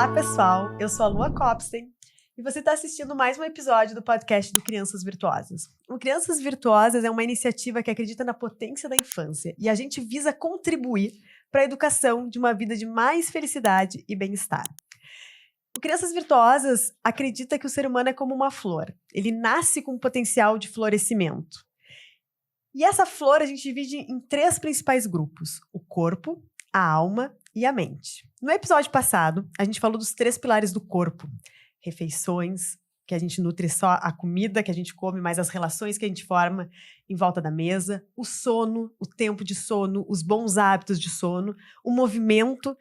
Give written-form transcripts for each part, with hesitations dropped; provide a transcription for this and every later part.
Olá, pessoal! Eu sou a Lua Copstein e você está assistindo mais um episódio do podcast do Crianças Virtuosas. O Crianças Virtuosas é uma iniciativa que acredita na potência da infância e a gente visa contribuir para a educação de uma vida de mais felicidade e bem-estar. O Crianças Virtuosas acredita que o ser humano é como uma flor. Ele nasce com um potencial de florescimento. E essa flor a gente divide em 3 principais grupos: o corpo, a alma e a mente. No episódio passado, a gente falou dos 3 pilares do corpo: refeições, que a gente nutre só a comida que a gente come, mas as relações que a gente forma em volta da mesa, o sono, o tempo de sono, os bons hábitos de sono, o movimento,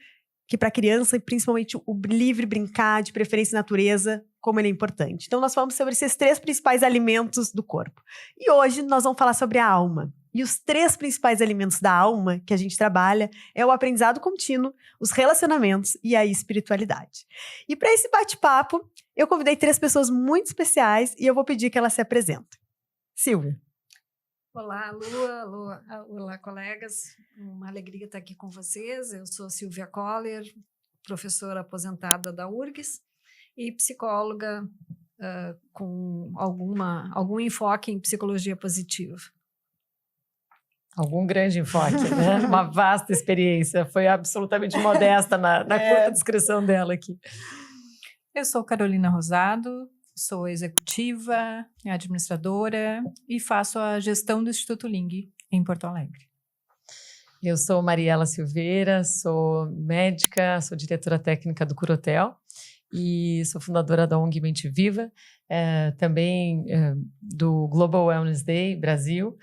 que para a criança, e principalmente o livre brincar, de preferência natureza, como ele é importante. Então nós falamos sobre esses 3 principais alimentos do corpo. E hoje nós vamos falar sobre a alma. E os 3 principais alimentos da alma que a gente trabalha é o aprendizado contínuo, os relacionamentos e a espiritualidade. E para esse bate-papo, eu convidei 3 pessoas muito especiais e eu vou pedir que elas se apresentem. Silvia. Olá, Lua. Olá, colegas. Uma alegria estar aqui com vocês. Eu sou Silvia Koller, professora aposentada da URGS e psicóloga com algum enfoque em psicologia positiva. Algum grande enfoque, né? Uma vasta experiência. Foi absolutamente modesta na curta descrição dela aqui. Eu sou Carolina Rosado, sou executiva, administradora e faço a gestão do Instituto Ling em Porto Alegre. Eu sou Mariela Silveira, sou médica, sou diretora técnica do Curatel e sou fundadora da ONG Mente Viva, também do Global Wellness Day Brasil.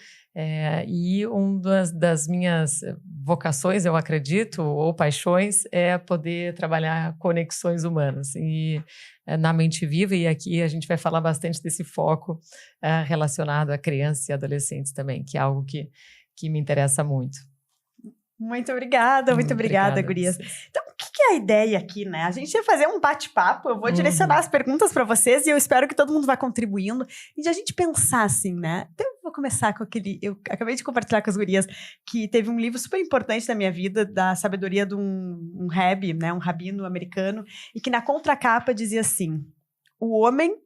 E uma das minhas vocações, eu acredito, ou paixões, é poder trabalhar conexões humanas e na Mente Viva, e aqui a gente vai falar bastante desse foco relacionado a crianças e adolescentes também, que é algo que me interessa muito. Muito obrigada, gurias. Então, o que é a ideia aqui, né? A gente ia fazer um bate-papo, eu vou direcionar as perguntas para vocês e eu espero que todo mundo vá contribuindo. E de a gente pensar assim, né? Então, eu vou começar com eu acabei de compartilhar com as gurias que teve um livro super importante na minha vida, da sabedoria de um rabbi, né? Um rabino americano, e que na contracapa dizia assim: o homem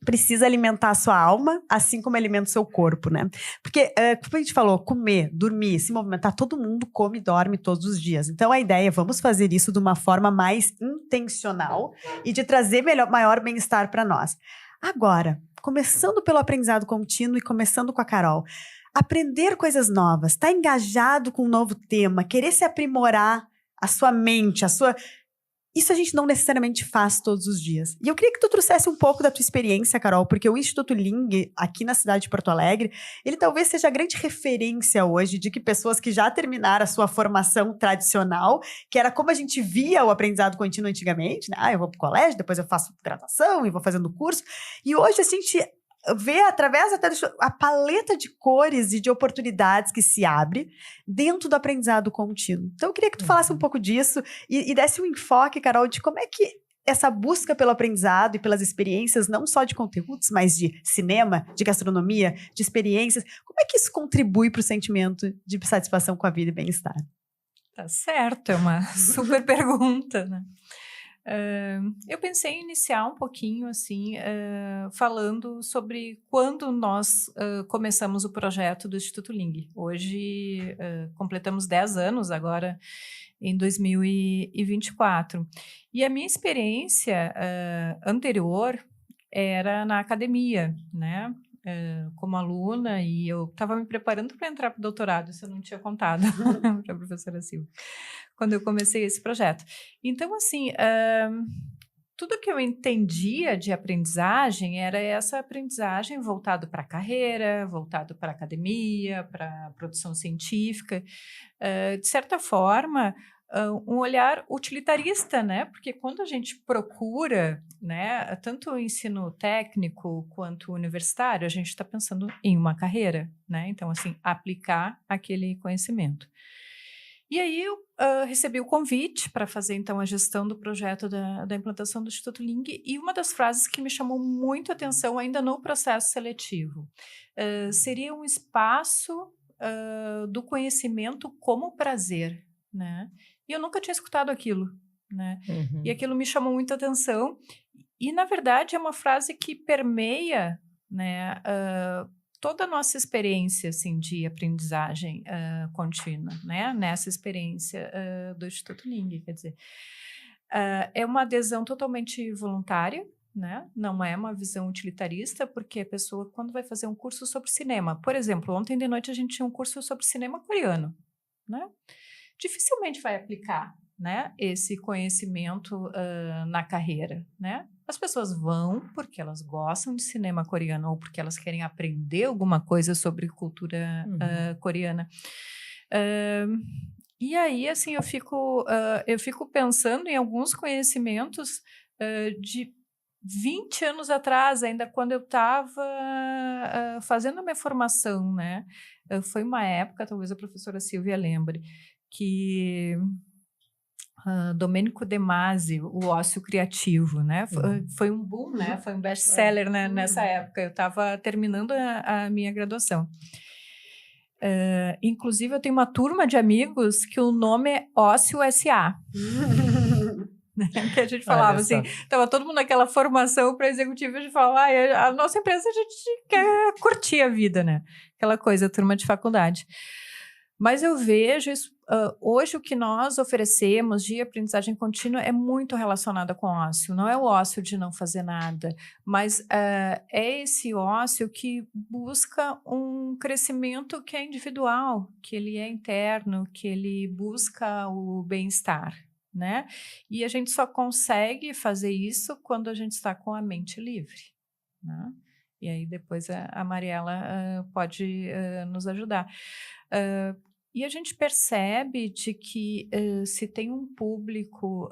precisa alimentar a sua alma, assim como alimenta o seu corpo, né? Porque, como a gente falou, comer, dormir, se movimentar, todo mundo come e dorme todos os dias. Então, a ideia é vamos fazer isso de uma forma mais intencional e de trazer maior bem-estar para nós. Agora, começando pelo aprendizado contínuo e começando com a Carol, aprender coisas novas, estar engajado com um novo tema, querer se aprimorar a sua mente, isso a gente não necessariamente faz todos os dias. E eu queria que tu trouxesse um pouco da tua experiência, Carol, porque o Instituto Ling, aqui na cidade de Porto Alegre, ele talvez seja a grande referência hoje de que pessoas que já terminaram a sua formação tradicional, que era como a gente via o aprendizado contínuo antigamente, né? Eu vou pro colégio, depois eu faço graduação e vou fazendo curso. E hoje a gente vê através até a paleta de cores e de oportunidades que se abre dentro do aprendizado contínuo. Então, eu queria que tu falasse um pouco disso e desse um enfoque, Carol, de como é que essa busca pelo aprendizado e pelas experiências, não só de conteúdos, mas de cinema, de gastronomia, de experiências, como é que isso contribui para o sentimento de satisfação com a vida e bem-estar? Tá certo, é uma super pergunta, né? Eu pensei em iniciar um pouquinho assim, falando sobre quando nós começamos o projeto do Instituto Ling. Hoje completamos 10 anos agora em 2024. E a minha experiência anterior era na academia, né? Como aluna, e eu estava me preparando para entrar para o doutorado, isso eu não tinha contado para a professora Silvia, quando eu comecei esse projeto. Então, assim, tudo que eu entendia de aprendizagem era essa aprendizagem voltado para a carreira, voltado para a academia, para a produção científica. De certa forma, um olhar utilitarista, né? Porque quando a gente procura, né, tanto o ensino técnico quanto universitário, a gente está pensando em uma carreira, né? Então, assim, aplicar aquele conhecimento. E aí eu recebi o convite para fazer, então, a gestão do projeto da implantação do Instituto Ling, e uma das frases que me chamou muito a atenção ainda no processo seletivo seria um espaço do conhecimento como prazer, né? E eu nunca tinha escutado aquilo, né? E aquilo me chamou muita atenção. E, na verdade, é uma frase que permeia, né, toda a nossa experiência, assim, de aprendizagem contínua, né? Nessa experiência do Instituto Ling, quer dizer. É uma adesão totalmente voluntária, né? Não é uma visão utilitarista, porque a pessoa, quando vai fazer um curso sobre cinema, por exemplo, ontem de noite a gente tinha um curso sobre cinema coreano, né? Dificilmente vai aplicar, né, esse conhecimento na carreira, né? As pessoas vão porque elas gostam de cinema coreano ou porque elas querem aprender alguma coisa sobre cultura coreana. E aí, assim, eu fico pensando em alguns conhecimentos de 20 anos atrás, ainda quando eu estava fazendo a minha formação, né? Foi uma época, talvez a professora Silvia lembre, que Domenico De Masi, o ócio criativo, né? Foi um boom, né? Foi um best-seller, né? Nessa época. Eu estava terminando a minha graduação. Inclusive, eu tenho uma turma de amigos que o nome é Ócio S.A. Que a gente falava assim, estava todo mundo naquela formação para executivo, a gente falava, a nossa empresa, a gente quer curtir a vida, né? Aquela coisa, turma de faculdade. Mas eu vejo isso, hoje o que nós oferecemos de aprendizagem contínua é muito relacionado com ócio. Não é o ócio de não fazer nada, mas é esse ócio que busca um crescimento que é individual, que ele é interno, que ele busca o bem-estar, né? E a gente só consegue fazer isso quando a gente está com a mente livre, né? E aí depois a Mariela pode nos ajudar. E a gente percebe de que se tem um público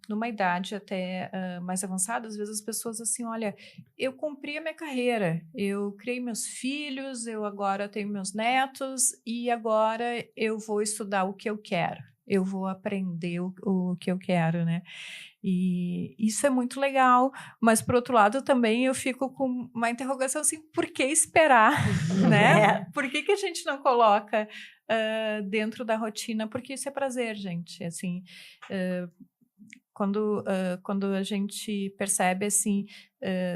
numa idade até mais avançada, às vezes as pessoas assim, olha, eu cumpri a minha carreira, eu criei meus filhos, eu agora tenho meus netos e agora eu vou estudar o que eu quero. Eu vou aprender o que eu quero, né? E isso é muito legal, mas por outro lado também eu fico com uma interrogação assim, por que esperar, né? Por que a gente não coloca dentro da rotina? Porque isso é prazer, gente, assim... Quando a gente percebe assim,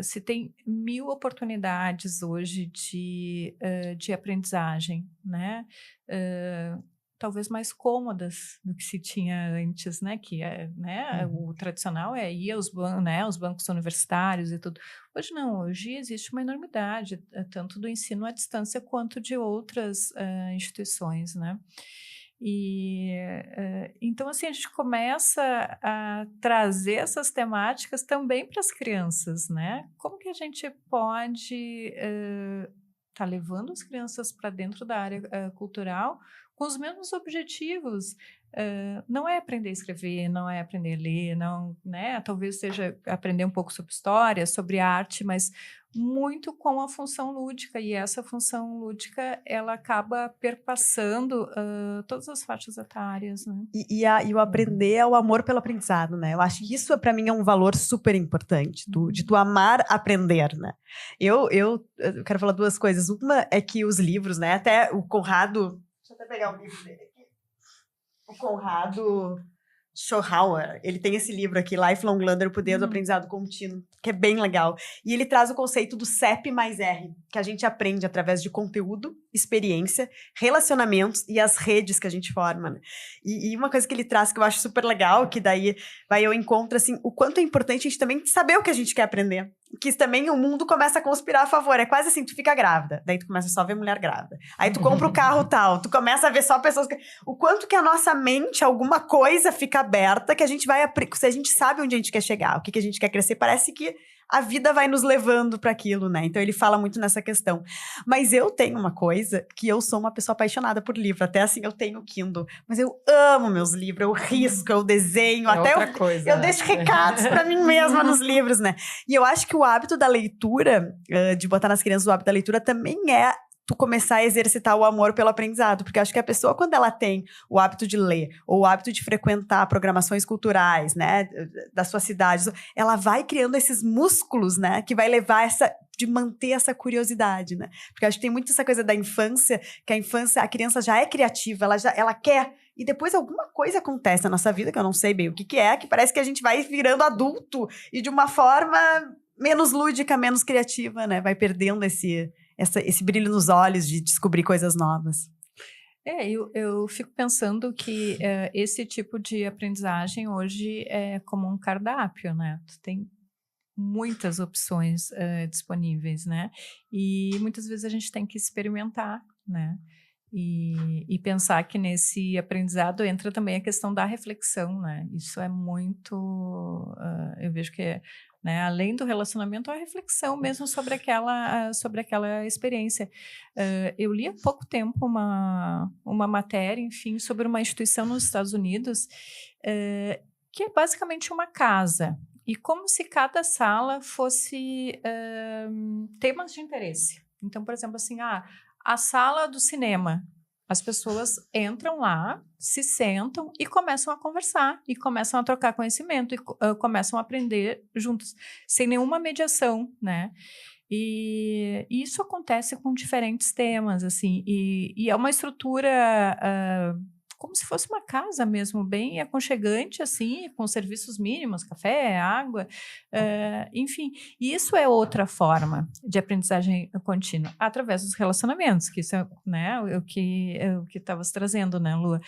se tem 1000 oportunidades hoje de aprendizagem, né? Talvez mais cômodas do que se tinha antes, né? Que né? O tradicional ir aos os bancos universitários e tudo. Hoje não, hoje existe uma enormidade, tanto do ensino à distância quanto de outras instituições, né? E então assim a gente começa a trazer essas temáticas também para as crianças, né? Como que a gente pode tá levando as crianças para dentro da área cultural com os mesmos objetivos? Não é aprender a escrever, não é aprender a ler, não, né? Talvez seja aprender um pouco sobre história, sobre arte, mas muito com a função lúdica, e essa função lúdica ela acaba perpassando todas as faixas etárias, né? E o aprender é o amor pelo aprendizado, né? Eu acho que isso para mim é um valor super importante, de tu amar aprender, né? Eu quero falar duas coisas. Uma é que os livros, né? Até o Conrado, deixa eu até pegar o livro dele aqui. O Conrado Schohauer, ele tem esse livro aqui, Lifelong Learner, o Poder do Aprendizado Contínuo, que é bem legal. E ele traz o conceito do CEP mais R, que a gente aprende através de conteúdo, experiência, relacionamentos e as redes que a gente forma, né? E uma coisa que ele traz que eu acho super legal, que daí eu encontro, assim, o quanto é importante a gente também saber o que a gente quer aprender. Que também o mundo começa a conspirar a favor. É quase assim, tu fica grávida, daí tu começa só a ver mulher grávida. Aí tu compra o carro tal, tu começa a ver só pessoas... O quanto que a nossa mente, alguma coisa fica aberta, que a gente vai... Se a gente sabe onde a gente quer chegar, o que a gente quer crescer, parece que a vida vai nos levando para aquilo, né? Então ele fala muito nessa questão. Mas eu tenho uma coisa, que eu sou uma pessoa apaixonada por livro. Até assim, eu tenho Kindle. Mas eu amo meus livros, eu risco, eu desenho. Até eu deixo recados para mim mesma nos livros, né? E eu acho que o hábito da leitura, de botar nas crianças o hábito da leitura, também é tu começar a exercitar o amor pelo aprendizado, porque eu acho que a pessoa, quando ela tem o hábito de ler, ou o hábito de frequentar programações culturais, né, da sua cidade, ela vai criando esses músculos, né, que vai levar de manter essa curiosidade, né, porque eu acho que tem muito essa coisa da infância, que a criança já é criativa, ela quer e depois alguma coisa acontece na nossa vida, que eu não sei bem o que é, que parece que a gente vai virando adulto e de uma forma menos lúdica, menos criativa, né? Vai perdendo esse brilho nos olhos de descobrir coisas novas. Eu fico pensando que esse tipo de aprendizagem hoje é como um cardápio, né? Tu tem muitas opções disponíveis, né? E muitas vezes a gente tem que experimentar, né? E pensar que nesse aprendizado entra também a questão da reflexão, né? Isso é muito... eu vejo que né, além do relacionamento, a reflexão mesmo sobre aquela experiência. Eu li há pouco tempo uma matéria, enfim, sobre uma instituição nos Estados Unidos que é basicamente uma casa. E como se cada sala fosse temas de interesse. Então, por exemplo, assim, a sala do cinema. As pessoas entram lá, se sentam e começam a conversar, e começam a trocar conhecimento, e começam a aprender juntos, sem nenhuma mediação, né? E isso acontece com diferentes temas, assim, e é uma estrutura... como se fosse uma casa mesmo, bem aconchegante, assim, com serviços mínimos, café, água, enfim. E isso é outra forma de aprendizagem contínua, através dos relacionamentos, que isso é, né, o que estavas trazendo, né, Lua?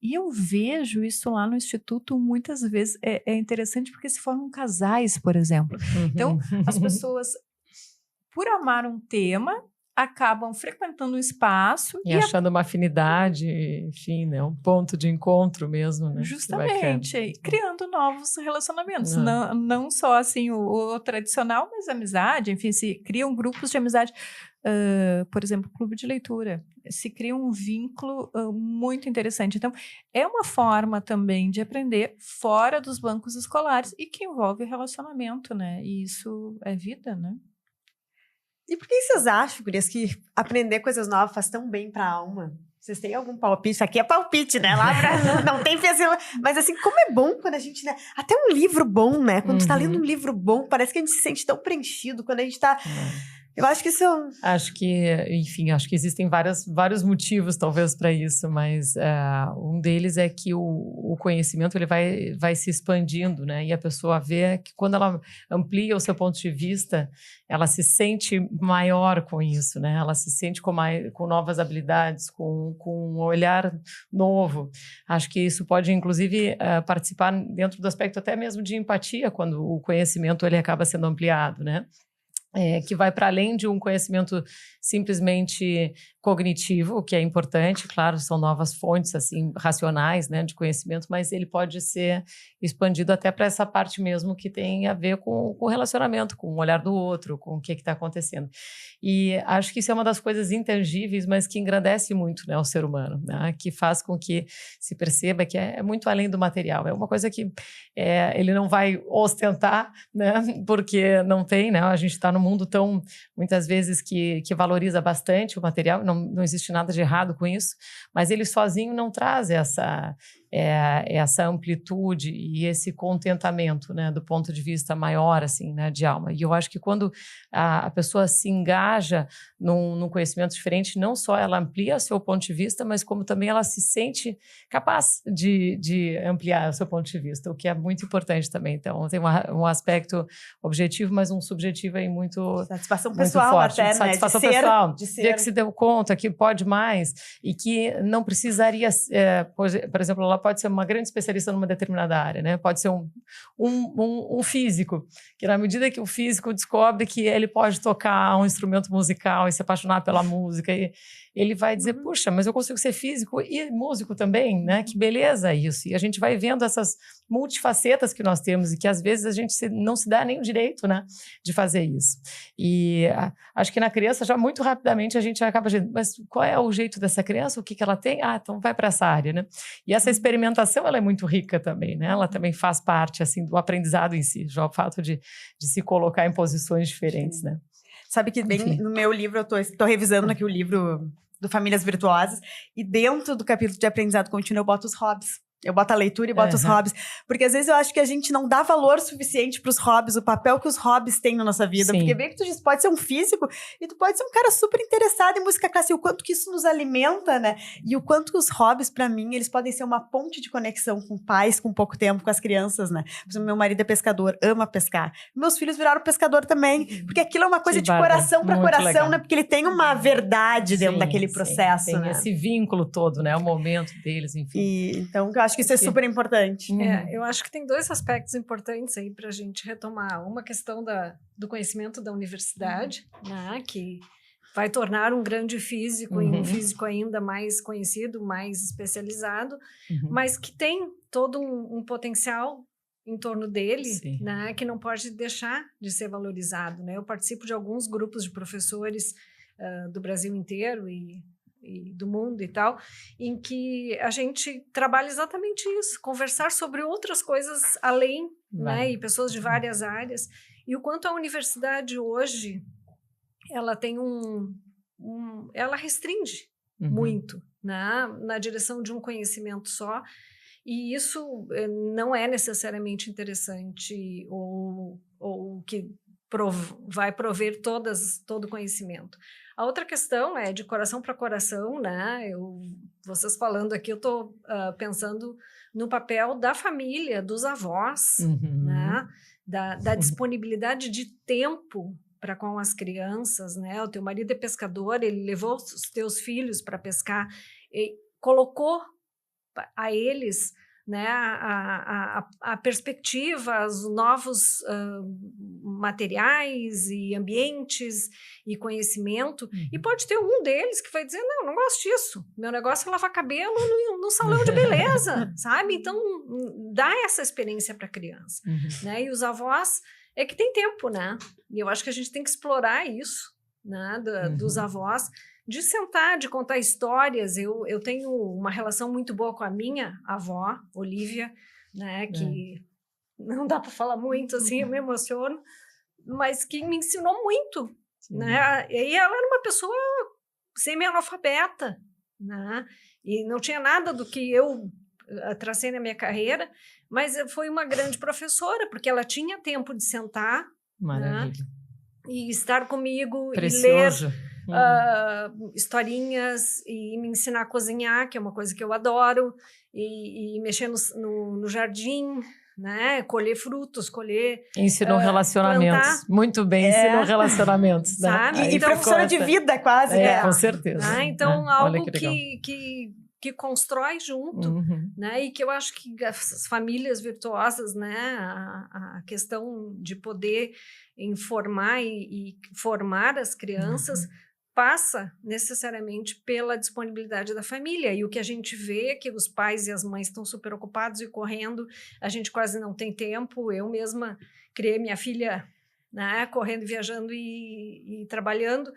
E eu vejo isso lá no Instituto muitas vezes, é interessante porque se formam casais, por exemplo. Então, as pessoas, por amar um tema, acabam frequentando o espaço e achando uma afinidade, enfim, né, um ponto de encontro mesmo, né? Justamente, criando novos relacionamentos, não só assim o tradicional, mas amizade, enfim, se criam grupos de amizade, por exemplo, clube de leitura, se cria um vínculo muito interessante. Então, é uma forma também de aprender fora dos bancos escolares e que envolve relacionamento, né? E isso é vida, né? E por que vocês acham, gurias, que aprender coisas novas faz tão bem para a alma? Vocês têm algum palpite? Isso aqui é palpite, né? Lá não tem pessoa. Mas assim, como é bom quando a gente... Né? Até um livro bom, né? Quando tu tá lendo um livro bom, parece que a gente se sente tão preenchido. Quando a gente tá... Eu acho que isso... Acho que, enfim, acho que existem vários motivos, talvez, para isso, mas um deles é que o conhecimento ele vai se expandindo, né? E a pessoa vê que quando ela amplia o seu ponto de vista, ela se sente maior com isso, né? Ela se sente com novas habilidades, com um olhar novo. Acho que isso pode, inclusive, participar dentro do aspecto até mesmo de empatia, quando o conhecimento ele acaba sendo ampliado, né? Que vai para além de um conhecimento simplesmente cognitivo, o que é importante, claro, são novas fontes assim racionais, né, de conhecimento, mas ele pode ser expandido até para essa parte mesmo que tem a ver com o relacionamento, com o olhar do outro, com o que está acontecendo. E acho que isso é uma das coisas intangíveis, mas que engrandece muito, né, o ser humano, né, que faz com que se perceba que é muito além do material. É uma coisa que ele não vai ostentar, né, porque não tem, né, a gente está num mundo tão, muitas vezes, que valoriza bastante o material, não existe nada de errado com isso, mas ele sozinho não traz essa amplitude e esse contentamento, né, do ponto de vista maior, assim, né, de alma. E eu acho que quando a pessoa se engaja num conhecimento diferente, não só ela amplia seu ponto de vista, mas como também ela se sente capaz de ampliar o seu ponto de vista, o que é muito importante também. Então, tem um aspecto objetivo, mas um subjetivo aí muito satisfação muito pessoal forte. até, satisfação né? pessoal, de ser. ver que se deu conta que pode mais e que não precisaria, por exemplo, ela pode ser uma grande especialista numa determinada área, né? Pode ser um físico, que na medida que o físico descobre que ele pode tocar um instrumento musical e se apaixonar pela música, e ele vai dizer, puxa, mas eu consigo ser físico e músico também, né? Que beleza isso. E a gente vai vendo essas multifacetas que nós temos e que às vezes a gente não se dá nem o direito, né, de fazer isso. E acho que na criança já muito rapidamente a gente acaba dizendo, mas qual é o jeito dessa criança? O que ela tem? Então vai para essa área, né? E essa experimentação ela é muito rica também, né? Ela também faz parte assim do aprendizado em si, já o fato de se colocar em posições diferentes, né? Sabe que bem no meu livro, eu tô revisando aqui o livro do Famílias Virtuosas, e dentro do capítulo de aprendizado contínuo eu boto os hobbies. Eu boto a leitura e boto os hobbies. Porque às vezes eu acho que a gente não dá valor suficiente pros hobbies, o papel que os hobbies têm na nossa vida. Sim. Porque bem que tu diz, pode ser um físico e tu pode ser um cara super interessado em música clássica. E o quanto que isso nos alimenta, né? E o quanto que os hobbies, pra mim, eles podem ser uma ponte de conexão com pais com pouco tempo, com as crianças, né? Por exemplo, meu marido é pescador, ama pescar. Meus filhos viraram pescador também. Porque aquilo é uma coisa de coração pra coração, legal. né? Porque ele tem uma verdade dentro daquele processo, tem né? esse vínculo todo, né? O momento deles, enfim. Então, eu acho que isso é super importante. Eu acho que tem 2 aspectos importantes aí para a gente retomar. Uma questão do conhecimento da universidade, né, que vai tornar um grande físico e um físico ainda mais conhecido, mais especializado, mas que tem todo um potencial em torno dele, né, que não pode deixar de ser valorizado, né? Eu participo de alguns grupos de professores do Brasil inteiro e do mundo e tal, em que a gente trabalha exatamente isso, conversar sobre outras coisas além, né, e pessoas de várias áreas, e o quanto a universidade hoje, ela tem ela restringe muito, né, na direção de um conhecimento só, e isso não é necessariamente interessante ou que vai prover todo o conhecimento. A outra questão é de coração para coração, né? Vocês falando aqui, eu estou pensando no papel da família, dos avós, né? Da disponibilidade de tempo para com as crianças, né? O teu marido é pescador, ele levou os teus filhos para pescar e colocou a eles, né, a perspectiva, os novos materiais e ambientes e conhecimento, e pode ter um deles que vai dizer, não gosto disso, meu negócio é lavar cabelo no salão de beleza, sabe? Então, dá essa experiência para a criança, né? E os avós é que tem tempo, né? E eu acho que a gente tem que explorar isso, né, dos avós, de sentar, de contar histórias. Eu tenho uma relação muito boa com a minha avó, Olívia, né, que não dá para falar muito, assim, eu me emociono, mas que me ensinou muito, né? E ela era uma pessoa semi-analfabeta, né? E não tinha nada do que eu tracei na minha carreira, mas foi uma grande professora, porque ela tinha tempo de sentar, né, e estar comigo. Precioso. E ler historinhas e me ensinar a cozinhar, que é uma coisa que eu adoro, e mexer no jardim, né? Colher frutos, ensinou relacionamentos, plantar. Muito bem, ensinou relacionamentos, né? Sabe? E então, professora de vida quase, né? Com certeza. Né? Então, algo que que constrói junto, né? E que eu acho que as famílias virtuosas, né? A questão de poder informar e formar as crianças passa necessariamente pela disponibilidade da família, e o que a gente vê é que os pais e as mães estão super ocupados e correndo, a gente quase não tem tempo. Eu mesma criei minha filha, né, correndo, viajando e trabalhando,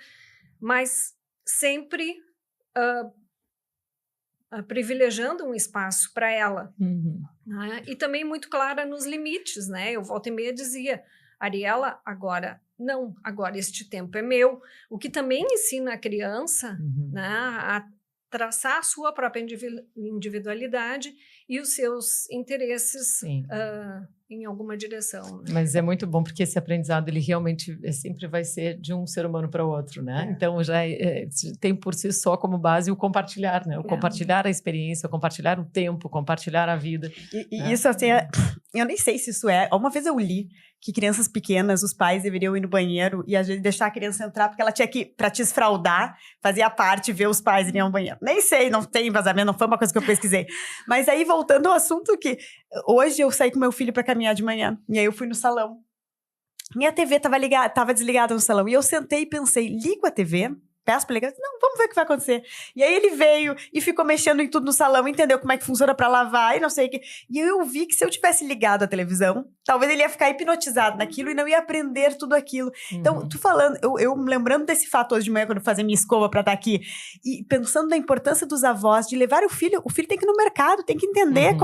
mas sempre privilegiando um espaço para ela, né, e também muito clara nos limites, né? Eu volta e meia dizia, Ariela, agora não, agora este tempo é meu, o que também ensina a criança, né, a traçar a sua própria individualidade e os seus interesses em alguma direção. Né? Mas é muito bom, porque esse aprendizado, ele realmente sempre vai ser de um ser humano para o outro, né? Então, já tem por si só como base o compartilhar, né? O compartilhar a experiência, o compartilhar o tempo, compartilhar a vida. E isso, assim, eu nem sei se isso é... Uma vez eu li que crianças pequenas, os pais deveriam ir no banheiro e às vezes deixar a criança entrar, porque ela tinha que, para te esfraldar, fazia parte, ver os pais irem ao banheiro. Nem sei, não tem embasamento, não foi uma coisa que eu pesquisei. Mas aí, voltando ao assunto, que hoje eu saí com meu filho para caminhar de manhã, e aí eu fui no salão. Minha TV tava desligada no salão, e eu sentei e pensei, ligo a TV... Peço para ligar, não, vamos ver o que vai acontecer. E aí ele veio e ficou mexendo em tudo no salão, entendeu como é que funciona para lavar e não sei o que. E eu vi que se eu tivesse ligado a televisão, talvez ele ia ficar hipnotizado naquilo e não ia aprender tudo aquilo. Então, tu falando, eu lembrando desse fato hoje de manhã, quando eu fazia minha escova para estar aqui, e pensando na importância dos avós de levar o filho tem que ir no mercado, tem que entender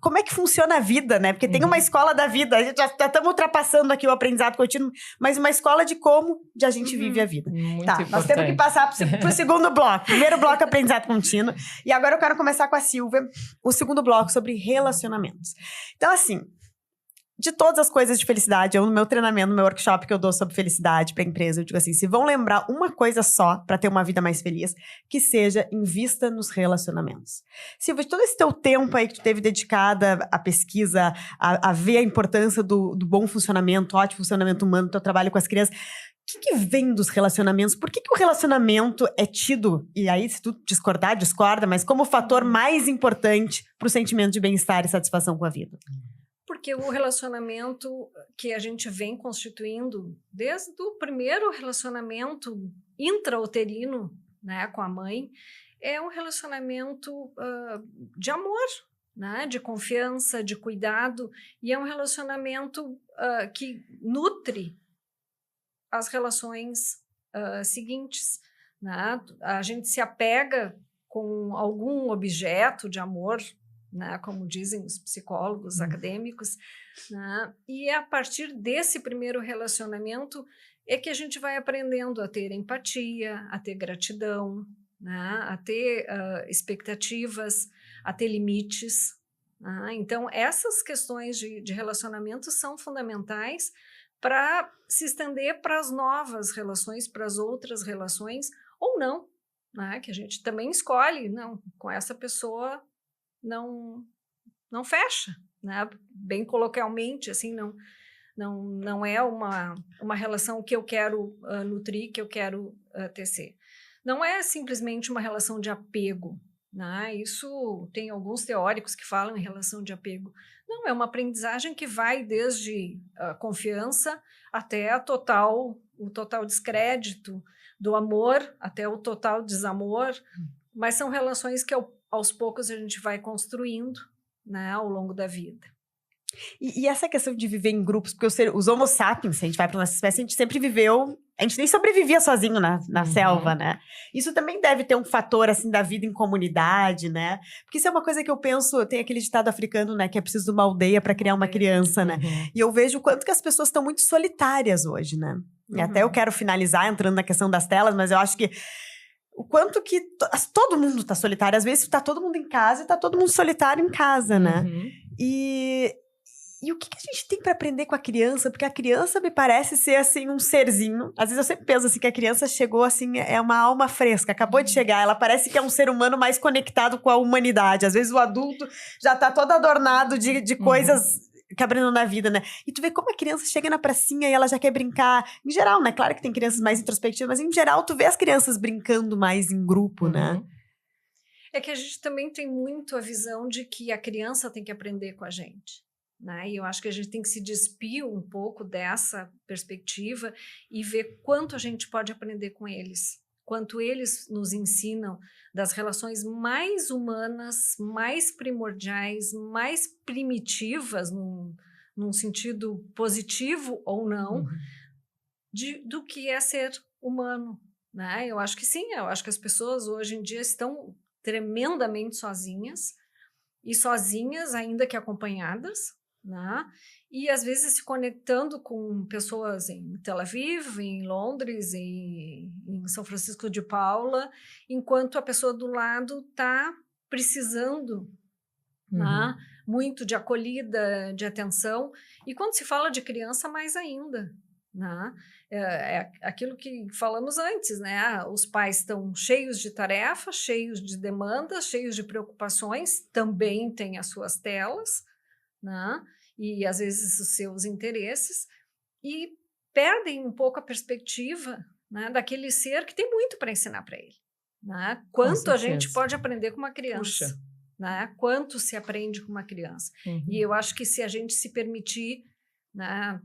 como é que funciona a vida, né? Porque tem uma escola da vida, a gente já estamos ultrapassando aqui o aprendizado contínuo, mas uma escola de como a gente vive a vida. Muito Tá, importante. nós temos que passar pro segundo bloco. Primeiro bloco, aprendizado contínuo. E agora eu quero começar com a Silvia, o segundo bloco sobre relacionamentos. Então, assim, de todas as coisas de felicidade, eu no meu treinamento, no meu workshop que eu dou sobre felicidade para empresa, eu digo assim, se vão lembrar uma coisa só para ter uma vida mais feliz, que seja invista nos relacionamentos. Silvia, de todo esse teu tempo aí que tu teve dedicada à pesquisa, a ver a importância do bom funcionamento, ótimo funcionamento humano, do teu trabalho com as crianças, o que vem dos relacionamentos? Por que o relacionamento é tido, e aí se tu discordar, discorda, mas como o fator mais importante para o sentimento de bem-estar e satisfação com a vida? Porque o relacionamento que a gente vem constituindo, desde o primeiro relacionamento intrauterino, né, com a mãe, é um relacionamento de amor, né, de confiança, de cuidado, e é um relacionamento que nutre as relações seguintes, né? A gente se apega com algum objeto de amor, né, como dizem os psicólogos acadêmicos, né, e é a partir desse primeiro relacionamento é que a gente vai aprendendo a ter empatia, a ter gratidão, né, a ter expectativas, a ter limites. Né? Então, essas questões de relacionamento são fundamentais para se estender para as novas relações, para as outras relações, ou não, né, que a gente também escolhe, não, com essa pessoa não fecha, né? Bem coloquialmente, assim, não é uma relação que eu quero nutrir, que eu quero tecer. Não é simplesmente uma relação de apego, né? Isso tem alguns teóricos que falam em relação de apego. Não, é uma aprendizagem que vai desde a confiança até o total descrédito do amor, até o total desamor, mas são relações que aos poucos a gente vai construindo, né, ao longo da vida. E essa questão de viver em grupos, porque os homo sapiens, se a gente vai para nossa espécie, a gente sempre viveu, a gente nem sobrevivia sozinho na selva, né? Isso também deve ter um fator, assim, da vida em comunidade, né? Porque isso é uma coisa que eu penso, tem aquele ditado africano, né, que é preciso de uma aldeia para criar uma criança, né? E eu vejo o quanto que as pessoas estão muito solitárias hoje, né? E até eu quero finalizar entrando na questão das telas, mas eu acho que o quanto que todo mundo tá solitário. Às vezes tá todo mundo em casa e tá todo mundo solitário em casa, né? E o que a gente tem para aprender com a criança? Porque a criança me parece ser, assim, um serzinho. Às vezes eu sempre penso, assim, que a criança chegou, assim, é uma alma fresca, acabou de chegar. Ela parece que é um ser humano mais conectado com a humanidade. Às vezes o adulto já tá todo adornado de coisas cabrando na vida, né? E tu vê como a criança chega na pracinha e ela já quer brincar. Em geral, né? Claro que tem crianças mais introspectivas, mas em geral tu vê as crianças brincando mais em grupo, né? É que a gente também tem muito a visão de que a criança tem que aprender com a gente, né? E eu acho que a gente tem que se despir um pouco dessa perspectiva e ver quanto a gente pode aprender com eles, quanto eles nos ensinam das relações mais humanas, mais primordiais, mais primitivas, num sentido positivo ou não, do que é ser humano, né? Eu acho que sim, eu acho que as pessoas hoje em dia estão tremendamente sozinhas, e sozinhas ainda que acompanhadas, né? E às vezes se conectando com pessoas em Tel Aviv, em Londres, em São Francisco de Paula, enquanto a pessoa do lado está precisando, né, muito de acolhida, de atenção. E quando se fala de criança, mais ainda, né? É aquilo que falamos antes, né? Os pais estão cheios de tarefas, cheios de demandas, cheios de preocupações, também têm as suas telas, né? E às vezes os seus interesses, e perdem um pouco a perspectiva, né, daquele ser que tem muito para ensinar para ele, né? Quanto a gente pode aprender com uma criança, né? Quanto se aprende com uma criança. E eu acho que se a gente se permitir, né,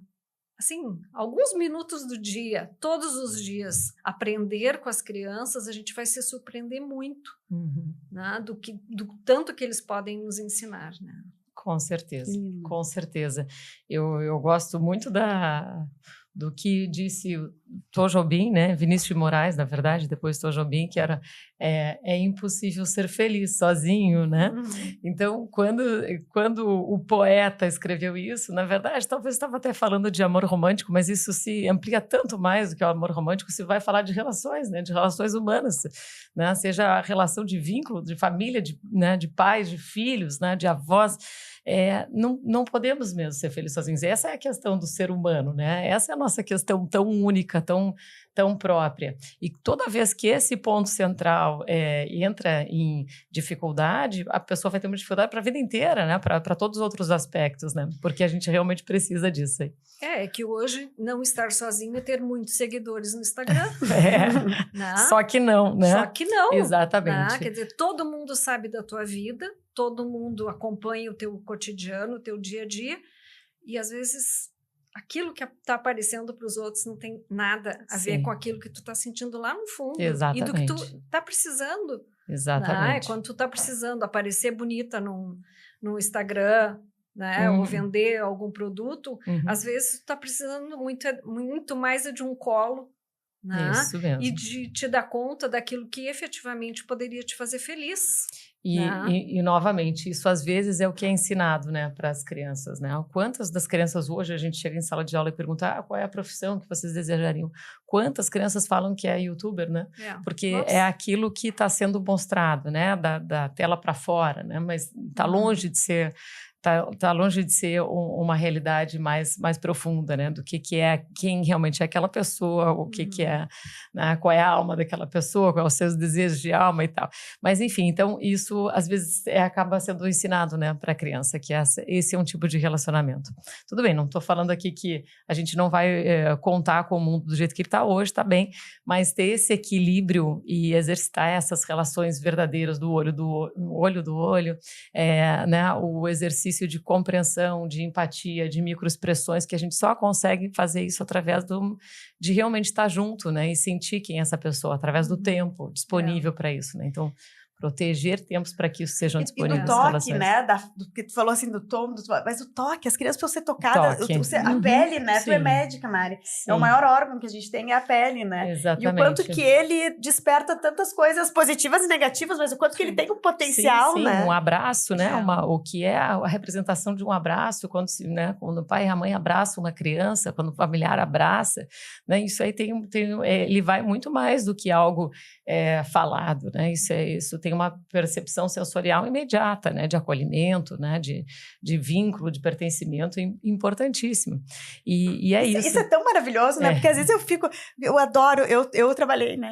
assim, alguns minutos do dia, todos os dias, aprender com as crianças, a gente vai se surpreender muito, né, do tanto que eles podem nos ensinar, né? Com certeza, com certeza. Eu gosto muito do que disse Tojobim, né? Vinícius de Moraes, na verdade, depois Tojobim, que era é impossível ser feliz sozinho, né? Então, quando o poeta escreveu isso, na verdade, talvez estava até falando de amor romântico, mas isso se amplia tanto mais do que o amor romântico, se vai falar de relações, né? De relações humanas, né? Seja a relação de vínculo, de família, né? De pais, de filhos, né? De avós. Não podemos mesmo ser felizes sozinhos. Essa é a questão do ser humano, né? Essa é a nossa questão tão única, tão própria. E toda vez que esse ponto central entra em dificuldade, a pessoa vai ter uma dificuldade para a vida inteira, né? Para todos os outros aspectos, né? Porque a gente realmente precisa disso aí. É que hoje não estar sozinho é ter muitos seguidores no Instagram. Né? Só que não, né? Só que não. Exatamente. Né? Quer dizer, todo mundo sabe da tua vida, todo mundo acompanha o teu cotidiano, o teu dia a dia, e às vezes aquilo que está aparecendo para os outros não tem nada a ver com aquilo que tu está sentindo lá no fundo. Exatamente. E do que tu está precisando. Exatamente. Né? Quando tu está precisando aparecer bonita no Instagram, né? Ou vender algum produto, às vezes tu está precisando muito mais de um colo, né? Isso mesmo. E de te dar conta daquilo que efetivamente poderia te fazer feliz. E novamente, isso às vezes é o que é ensinado, né, para as crianças, né? Quantas das crianças hoje a gente chega em sala de aula e pergunta qual é a profissão que vocês desejariam? Quantas crianças falam que é youtuber, né? Porque é aquilo que está sendo mostrado, né, da tela para fora, né? Mas está longe de ser... Tá longe de ser uma realidade mais profunda, né? Do que é, quem realmente é aquela pessoa, o que é, né? Qual é a alma daquela pessoa, quais são os seus desejos de alma e tal. Mas, enfim, então isso às vezes acaba sendo ensinado, né, para a criança, que esse é um tipo de relacionamento. Tudo bem, não estou falando aqui que a gente não vai contar com o mundo do jeito que ele está hoje, tá bem, mas ter esse equilíbrio e exercitar essas relações verdadeiras do olho do olho, né? O exercício de compreensão, de empatia, de microexpressões, que a gente só consegue fazer isso através de realmente estar junto, né? E sentir quem é essa pessoa, através do tempo disponível para isso, né? Então, proteger tempos para que isso sejam disponíveis. E do toque, né? Porque tu falou assim do tom, mas o toque, as crianças precisam ser tocadas. A pele, né? Tu é médica, Mari. Sim. É o maior órgão que a gente tem, é a pele, né? Exatamente. E o quanto que ele desperta tantas coisas positivas e negativas, mas o quanto que ele tem um potencial, né? Um abraço, né? O que é a representação de um abraço, quando o pai e a mãe abraçam uma criança, quando o familiar abraça, né? Isso aí ele vai muito mais do que algo falado, né? Isso tem uma percepção sensorial imediata, né, de acolhimento, né, de vínculo, de pertencimento importantíssimo. E é isso. Isso é tão maravilhoso, né? Porque às vezes eu adoro, eu trabalhei, né?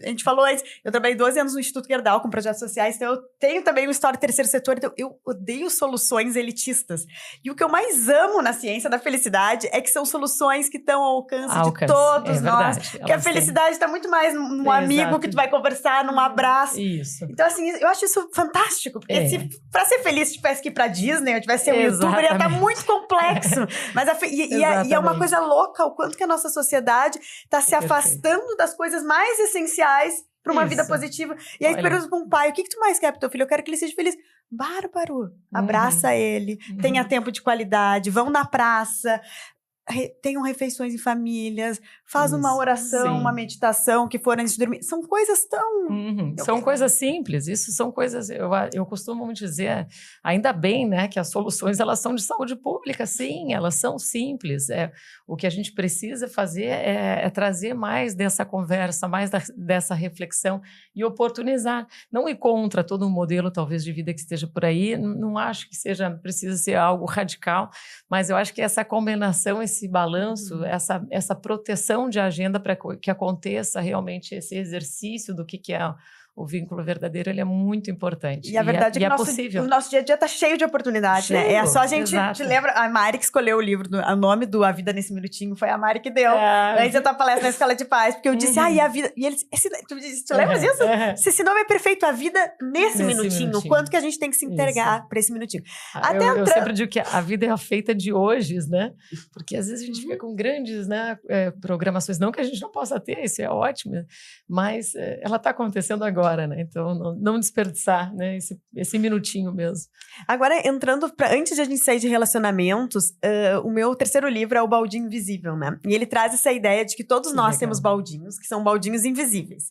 A gente falou antes, eu trabalhei 12 anos no Instituto Gerdau com projetos sociais, então eu tenho também uma história do terceiro setor, então eu odeio soluções elitistas. E o que eu mais amo na ciência da felicidade é que são soluções que estão ao alcance de todos nós. Porque a felicidade está muito mais num amigo que tu vai conversar, num abraço. Isso. Então, assim, eu acho isso fantástico. Porque se pra ser feliz, se tivesse que ir pra Disney, ou tivesse que ser um youtuber, ia estar muito complexo. Mas e é uma coisa louca o quanto que a nossa sociedade está se afastando das coisas mais essenciais para uma vida positiva. E aí tu pergunta para um pai, o que tu mais quer pro teu filho? Eu quero que ele seja feliz. Bárbaro. Abraça ele. Tenha tempo de qualidade. Vão na praça. Tenham refeições em famílias, faz uma oração, uma meditação que for antes de dormir. São coisas tão... São coisas simples, isso são coisas... Eu costumo dizer, ainda bem, né, que as soluções elas são de saúde pública, sim, elas são simples. O que a gente precisa fazer é trazer mais dessa conversa, mais dessa reflexão e oportunizar. Não ir contra todo um modelo, talvez, de vida que esteja por aí, não acho que precisa ser algo radical, mas eu acho que essa combinação, esse balanço, essa proteção de agenda para que aconteça realmente esse exercício do que é o vínculo verdadeiro, ele é muito importante. E a verdade é que possível. O nosso dia a dia está cheio de oportunidades, né? É só a gente te lembra, a Mari que escolheu o livro, o nome do A Vida Nesse Minutinho foi a Mari que deu. Antes da tua palestra na Escola de Paz, porque eu disse, e a vida... E eles, tu lembra disso? Esse nome é perfeito, a vida nesse minutinho. O quanto que a gente tem que se entregar para esse minutinho. Eu sempre digo que a vida é feita de hoje, né? Porque às vezes a gente fica com grandes, né, programações, não que a gente não possa ter, isso é ótimo, mas ela está acontecendo agora. agora, né? Então, não desperdiçar, né? Esse minutinho mesmo. Agora, entrando antes de a gente sair de relacionamentos, o meu terceiro livro é O Baldinho Invisível, né? E ele traz essa ideia de que todos nós temos baldinhos, que são baldinhos invisíveis.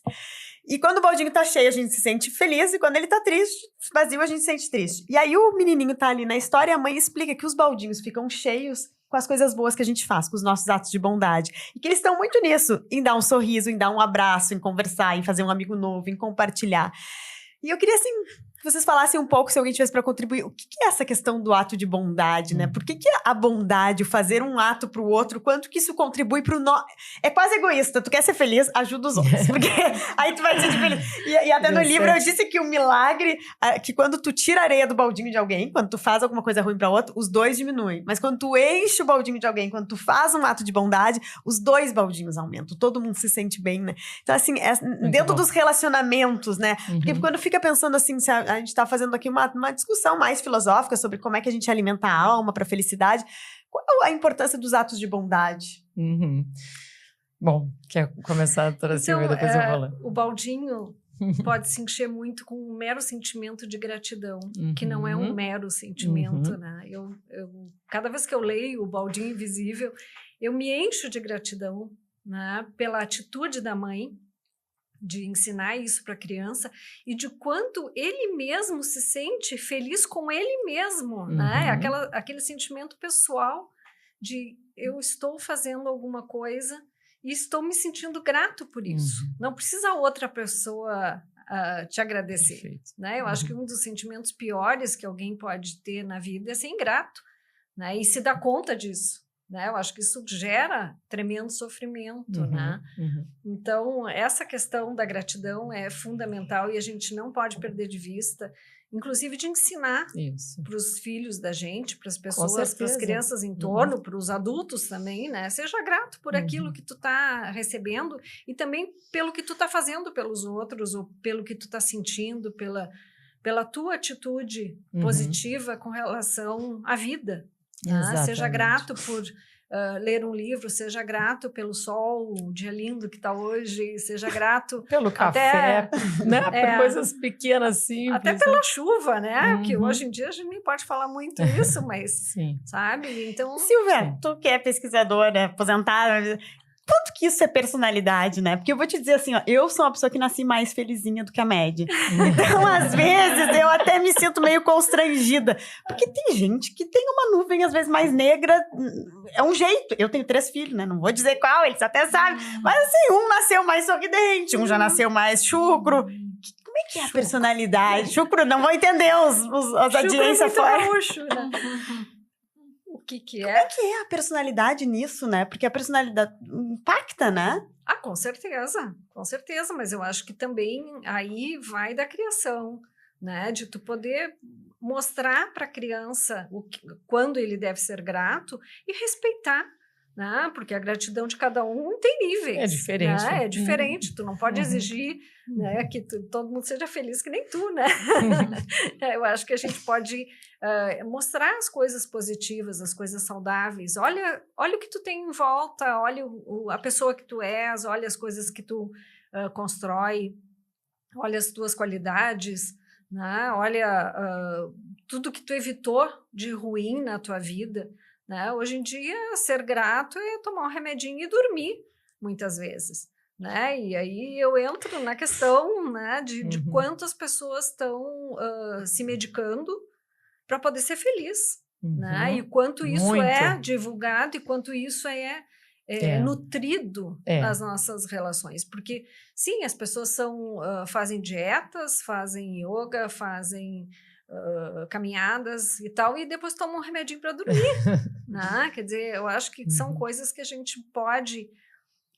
E quando o baldinho tá cheio, a gente se sente feliz, e quando ele tá triste, vazio, a gente se sente triste. E aí o menininho tá ali na história e a mãe explica que os baldinhos ficam cheios com as coisas boas que a gente faz, com os nossos atos de bondade. E que eles estão muito nisso, em dar um sorriso, em dar um abraço, em conversar, em fazer um amigo novo, em compartilhar. E eu queria, assim, que vocês falassem um pouco, se alguém tivesse para contribuir, o que é essa questão do ato de bondade, né? Por que a bondade, o fazer um ato pro outro, quanto que isso contribui pro nós? É quase egoísta, tu quer ser feliz, ajuda os outros, porque aí tu vai ser feliz. E até no livro eu disse que o milagre, que quando tu tira a areia do baldinho de alguém, quando tu faz alguma coisa ruim para outro, os dois diminuem. Mas quando tu enche o baldinho de alguém, quando tu faz um ato de bondade, os dois baldinhos aumentam, todo mundo se sente bem, né? Então, assim, dentro dos relacionamentos, né? Porque quando fica pensando assim, se a gente tá fazendo aqui uma discussão mais filosófica sobre como é que a gente alimenta a alma para felicidade, qual a importância dos atos de bondade? Bom, quer começar, doutora Silvia, depois eu vou lá. O baldinho pode se encher muito com um mero sentimento de gratidão, que não é um mero sentimento, né? Cada vez que eu leio O Baldinho Invisível, eu me encho de gratidão, né, pela atitude da mãe, de ensinar isso para a criança, e de quanto ele mesmo se sente feliz com ele mesmo, né? Aquele sentimento pessoal de eu estou fazendo alguma coisa e estou me sentindo grato por isso. Não precisa outra pessoa te agradecer, né? Eu acho que um dos sentimentos piores que alguém pode ter na vida é ser ingrato, né? E se dar conta disso. Né? Eu acho que isso gera tremendo sofrimento, né? Então, essa questão da gratidão é fundamental e a gente não pode perder de vista, inclusive de ensinar para os filhos da gente, para as pessoas, para as crianças em torno, para os adultos também, né? Seja grato por aquilo que tu tá recebendo e também pelo que tu tá fazendo pelos outros ou pelo que tu tá sentindo, pela tua atitude positiva com relação à vida. Seja grato por ler um livro, seja grato pelo sol, o dia lindo que está hoje, seja grato pelo café, né? Por coisas pequenas, simples. Até pela chuva, né? Que hoje em dia a gente nem pode falar muito isso, mas sabe? Então, Silvia, tu que é pesquisadora, aposentada, quanto que isso é personalidade, né? Porque eu vou te dizer assim, ó, eu sou uma pessoa que nasci mais felizinha do que a média. Então, às vezes, eu até me sinto meio constrangida. Porque tem gente que tem uma nuvem, às vezes, mais negra. É um jeito. Eu tenho 3 filhos, né? Não vou dizer qual, eles até sabem. Mas, assim, um nasceu mais sorridente, um já nasceu mais chucro. Como é que é a personalidade? Chucro, não vou entender as audiências fora. Gaúcho, né? O que é? Como é que é a personalidade nisso, né? Porque a personalidade impacta, né? Com certeza, mas eu acho que também aí vai da criação, né? De tu poder mostrar para a criança quando ele deve ser grato e respeitar, né? Porque a gratidão de cada um tem níveis. É diferente. Né? É diferente, tu não pode exigir, né, que todo mundo seja feliz que nem tu, né? Eu acho que a gente pode mostrar as coisas positivas, as coisas saudáveis. Olha o que tu tem em volta, olha a pessoa que tu és, olha as coisas que tu constrói, olha as tuas qualidades, né? Olha tudo que tu evitou de ruim na tua vida. Né? Hoje em dia, ser grato é tomar um remedinho e dormir, muitas vezes. Né? E aí eu entro na questão, né, de quantas pessoas estão se medicando para poder ser feliz. Né? E quanto isso é divulgado e quanto isso é nutrido nas nossas relações. Porque, sim, as pessoas fazem dietas, fazem yoga, fazem caminhadas e tal, e depois tomam um remedinho para dormir. Né? Quer dizer, eu acho que são coisas que a gente pode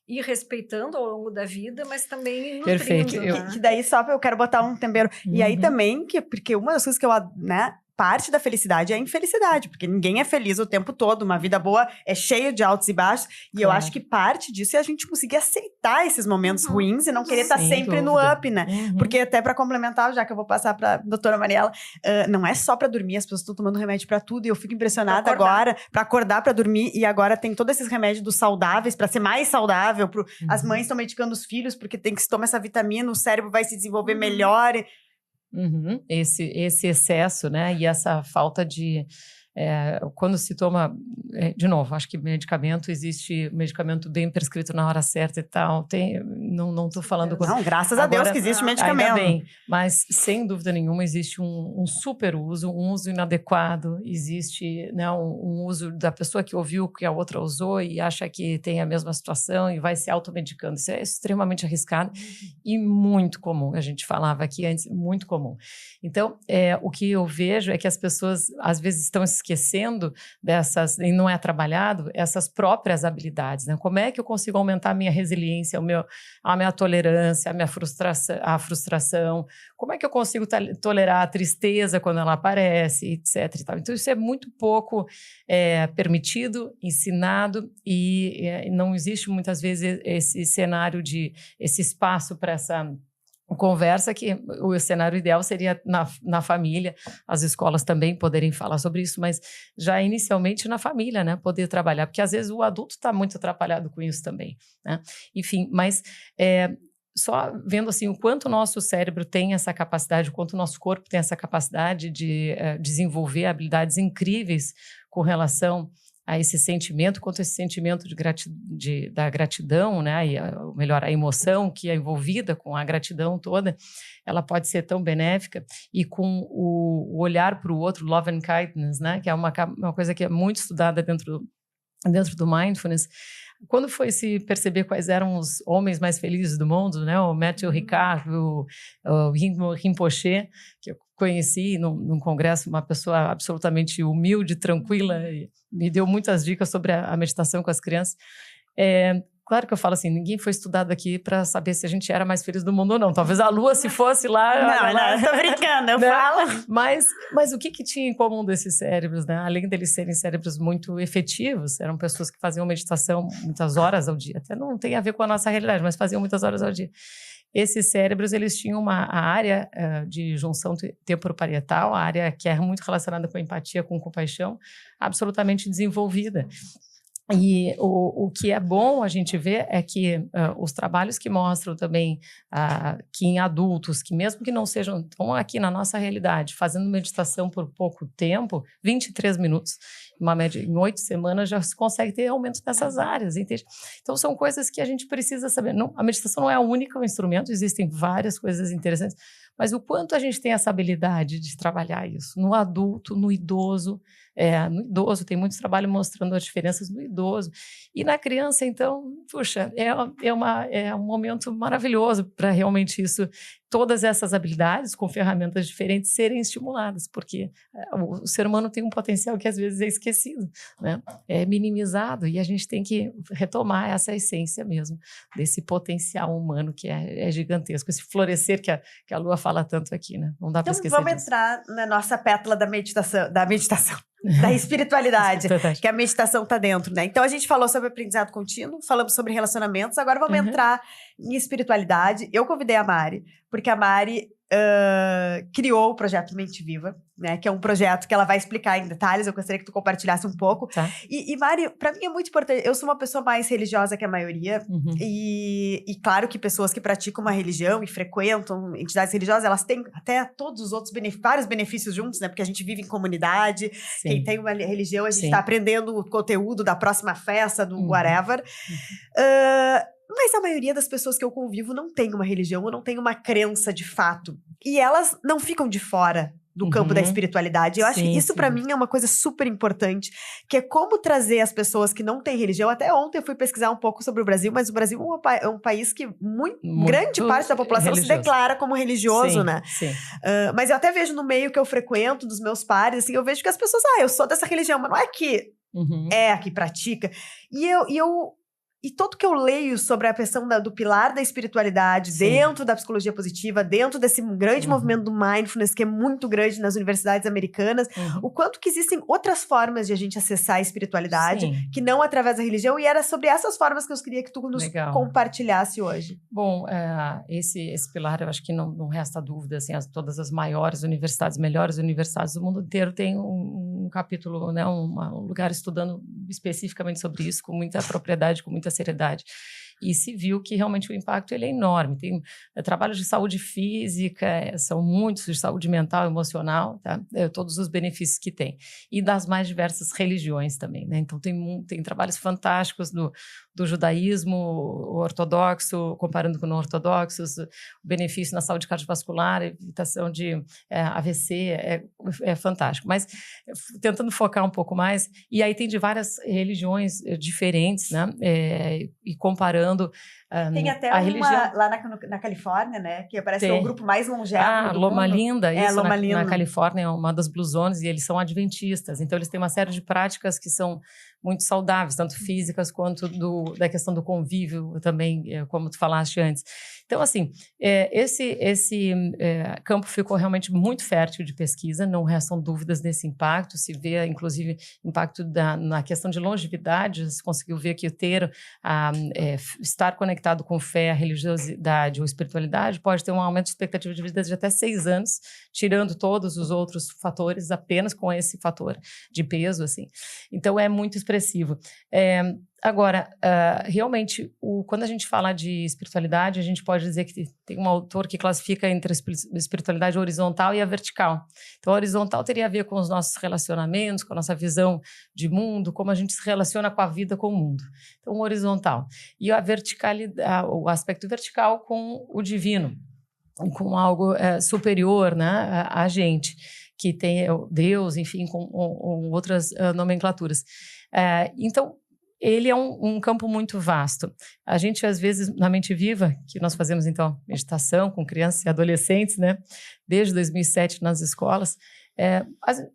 ir respeitando ao longo da vida, mas também nutrindo. Perfeito. Né? Que daí só eu quero botar um tempero. E aí também, porque uma das coisas que eu, né, parte da felicidade é a infelicidade, porque ninguém é feliz o tempo todo, uma vida boa é cheia de altos e baixos, e eu acho que parte disso é a gente conseguir aceitar esses momentos ruins e não querer estar sempre no up, né? Porque até para complementar, já que eu vou passar para doutora Mariela, não é só para dormir, as pessoas estão tomando remédio para tudo, e eu fico impressionada agora, para acordar, para dormir, e agora tem todos esses remédios dos saudáveis, para ser mais saudável, as mães estão medicando os filhos, porque tem que se tomar essa vitamina, o cérebro vai se desenvolver melhor. Esse excesso, né? E essa falta de... quando se toma, de novo, acho que existe medicamento bem prescrito na hora certa e tal, não estou falando... Não, graças a Deus que existe medicamento. Ainda bem, mas sem dúvida nenhuma existe um super uso, um uso inadequado, existe, né, um uso da pessoa que ouviu que a outra usou e acha que tem a mesma situação e vai se automedicando. Isso é extremamente arriscado e muito comum, a gente falava aqui antes, muito comum. Então, o que eu vejo é que as pessoas às vezes estão esquecendo dessas, e não é trabalhado, essas próprias habilidades, né? Como é que eu consigo aumentar a minha resiliência, a minha tolerância, a frustração? Como é que eu consigo tolerar a tristeza quando ela aparece, etc. E tal. Então, isso é muito pouco permitido, ensinado, e não existe muitas vezes esse cenário esse espaço para essa conversa, que o cenário ideal seria na família, as escolas também poderem falar sobre isso, mas já inicialmente na família, né, poder trabalhar, porque às vezes o adulto está muito atrapalhado com isso também, né? Enfim, mas só vendo assim o quanto o nosso cérebro tem essa capacidade, o quanto o nosso corpo tem essa capacidade de desenvolver habilidades incríveis com relação a esse sentimento, quanto esse sentimento da gratidão, né, e melhor, a emoção que é envolvida com a gratidão toda, ela pode ser tão benéfica, e com o olhar para o outro, love and kindness, né, que é uma coisa que é muito estudada dentro do mindfulness. Quando foi se perceber quais eram os homens mais felizes do mundo, né, o Matthew Ricard, o Rinpoche, que eu conheci num congresso, uma pessoa absolutamente humilde, tranquila, e me deu muitas dicas sobre a meditação com as crianças. Claro que eu falo assim, ninguém foi estudado aqui para saber se a gente era mais feliz do mundo ou não. Talvez a Lua, se fosse lá... Não, tô brincando, eu falo. Mas o que tinha em comum desses cérebros, né? Além deles serem cérebros muito efetivos, eram pessoas que faziam meditação muitas horas ao dia. Até não tem a ver com a nossa realidade, mas faziam muitas horas ao dia. Esses cérebros, eles tinham a área de junção temporoparietal, a área que é muito relacionada com empatia, com compaixão, absolutamente desenvolvida. E o que é bom a gente ver é que os trabalhos que mostram também que em adultos, que mesmo que não estão aqui na nossa realidade, fazendo meditação por pouco tempo, 23 minutos, uma média em 8 semanas, já se consegue ter aumento nessas áreas, entende? Então, são coisas que a gente precisa saber. A meditação não é o único instrumento, existem várias coisas interessantes, mas o quanto a gente tem essa habilidade de trabalhar isso no adulto, no idoso. No idoso, tem muito trabalho mostrando as diferenças no idoso. E na criança, então, puxa, é um momento maravilhoso para realmente todas essas habilidades com ferramentas diferentes serem estimuladas, porque o ser humano tem um potencial que às vezes é esquecido, né? É minimizado, e a gente tem que retomar essa essência mesmo desse potencial humano que é gigantesco, esse florescer que a Lua fala tanto aqui, né? Não dá para esquecer vamos disso. entrar na nossa pétala da meditação, da espiritualidade, que a meditação está dentro, né? Então, a gente falou sobre aprendizado contínuo, falamos sobre relacionamentos, agora vamos entrar em espiritualidade. Eu convidei a Mari, porque a Mari criou o projeto Mente Viva, né? Que é um projeto que ela vai explicar em detalhes, eu gostaria que tu compartilhasse um pouco. Tá. E Mari, para mim é muito importante, eu sou uma pessoa mais religiosa que a maioria, e claro que pessoas que praticam uma religião e frequentam entidades religiosas, elas têm até todos os outros vários benefícios juntos, né? Porque a gente vive em comunidade, Sim. Quem tem uma religião, a gente está aprendendo o conteúdo da próxima festa, do whatever. Mas a maioria das pessoas que eu convivo não tem uma religião ou não tem uma crença de fato. E elas não ficam de fora do campo da espiritualidade. Eu acho que isso para mim é uma coisa super importante, que é como trazer as pessoas que não têm religião. Até ontem eu fui pesquisar um pouco sobre o Brasil, mas o Brasil é um país que muito grande parte da população religioso. Se declara como religioso, né? Sim. Mas eu até vejo no meio que eu frequento, dos meus pares, assim, eu vejo que as pessoas, eu sou dessa religião, mas não é que é a que pratica. E tudo que eu leio sobre a questão do pilar da espiritualidade dentro da psicologia positiva, dentro desse grande movimento do mindfulness, que é muito grande nas universidades americanas, o quanto que existem outras formas de a gente acessar a espiritualidade, que não através da religião, e era sobre essas formas que eu queria que tu nos compartilhasse hoje. Bom, esse pilar, eu acho que não resta dúvida, assim, todas as maiores universidades, melhores universidades do mundo inteiro têm um capítulo, né, um lugar estudando especificamente sobre isso, com muita propriedade, com muita seriedade. E se viu que realmente o impacto ele é enorme. Tem trabalhos de saúde física, são muitos de saúde mental, emocional, tá? Todos os benefícios que tem. E das mais diversas religiões também, né? Então tem trabalhos fantásticos do judaísmo ortodoxo, comparando com não ortodoxos, o benefício na saúde cardiovascular, evitação de AVC, é fantástico. Mas tentando focar um pouco mais, e aí tem de várias religiões diferentes, né? E comparando tem até a uma religião lá na Califórnia, né? Que parece que é o grupo mais longevo do Loma mundo. Linda, isso, Loma Linda. Na Califórnia, é uma das Blue Zones, e eles são adventistas, então eles têm uma série de práticas que são muito saudáveis, tanto físicas quanto da questão do convívio também, como tu falaste antes. Então, assim, esse campo ficou realmente muito fértil de pesquisa, não restam dúvidas desse impacto, se vê, inclusive, impacto na questão de longevidade, se conseguiu ver que estar conectado com fé, religiosidade ou espiritualidade pode ter um aumento de expectativa de vida de até 6 anos, tirando todos os outros fatores, apenas com esse fator de peso, assim. Então, é muito expressivo. Agora, realmente, quando a gente fala de espiritualidade, a gente pode dizer que tem um autor que classifica entre a espiritualidade horizontal e a vertical. Então, a horizontal teria a ver com os nossos relacionamentos, com a nossa visão de mundo, como a gente se relaciona com a vida, com o mundo. Então, horizontal. E a verticalidade, o aspecto vertical com o divino, com algo superior, né, a gente, que tem Deus, enfim, com outras nomenclaturas. Então, ele é um campo muito vasto. A gente, às vezes, na Mente Viva, que nós fazemos, então, meditação com crianças e adolescentes, né, desde 2007 nas escolas,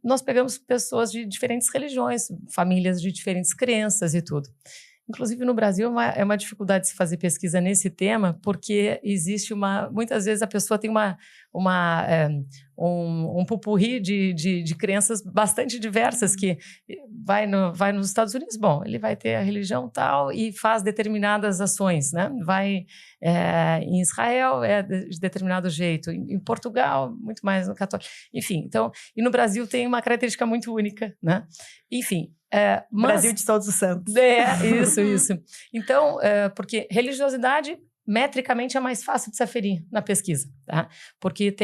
nós pegamos pessoas de diferentes religiões, famílias de diferentes crenças e tudo. Inclusive, no Brasil, é uma dificuldade de se fazer pesquisa nesse tema, porque existe muitas vezes a pessoa tem um pupurri de crenças bastante diversas, que vai nos Estados Unidos, bom, ele vai ter a religião tal e faz determinadas ações, né? Vai em Israel, de determinado jeito, em Portugal, muito mais no católico, enfim. Então, e no Brasil tem uma característica muito única, né? Enfim, Brasil de Todos os Santos. Isso. Então, porque religiosidade, metricamente, é mais fácil de se aferir na pesquisa, tá? Porque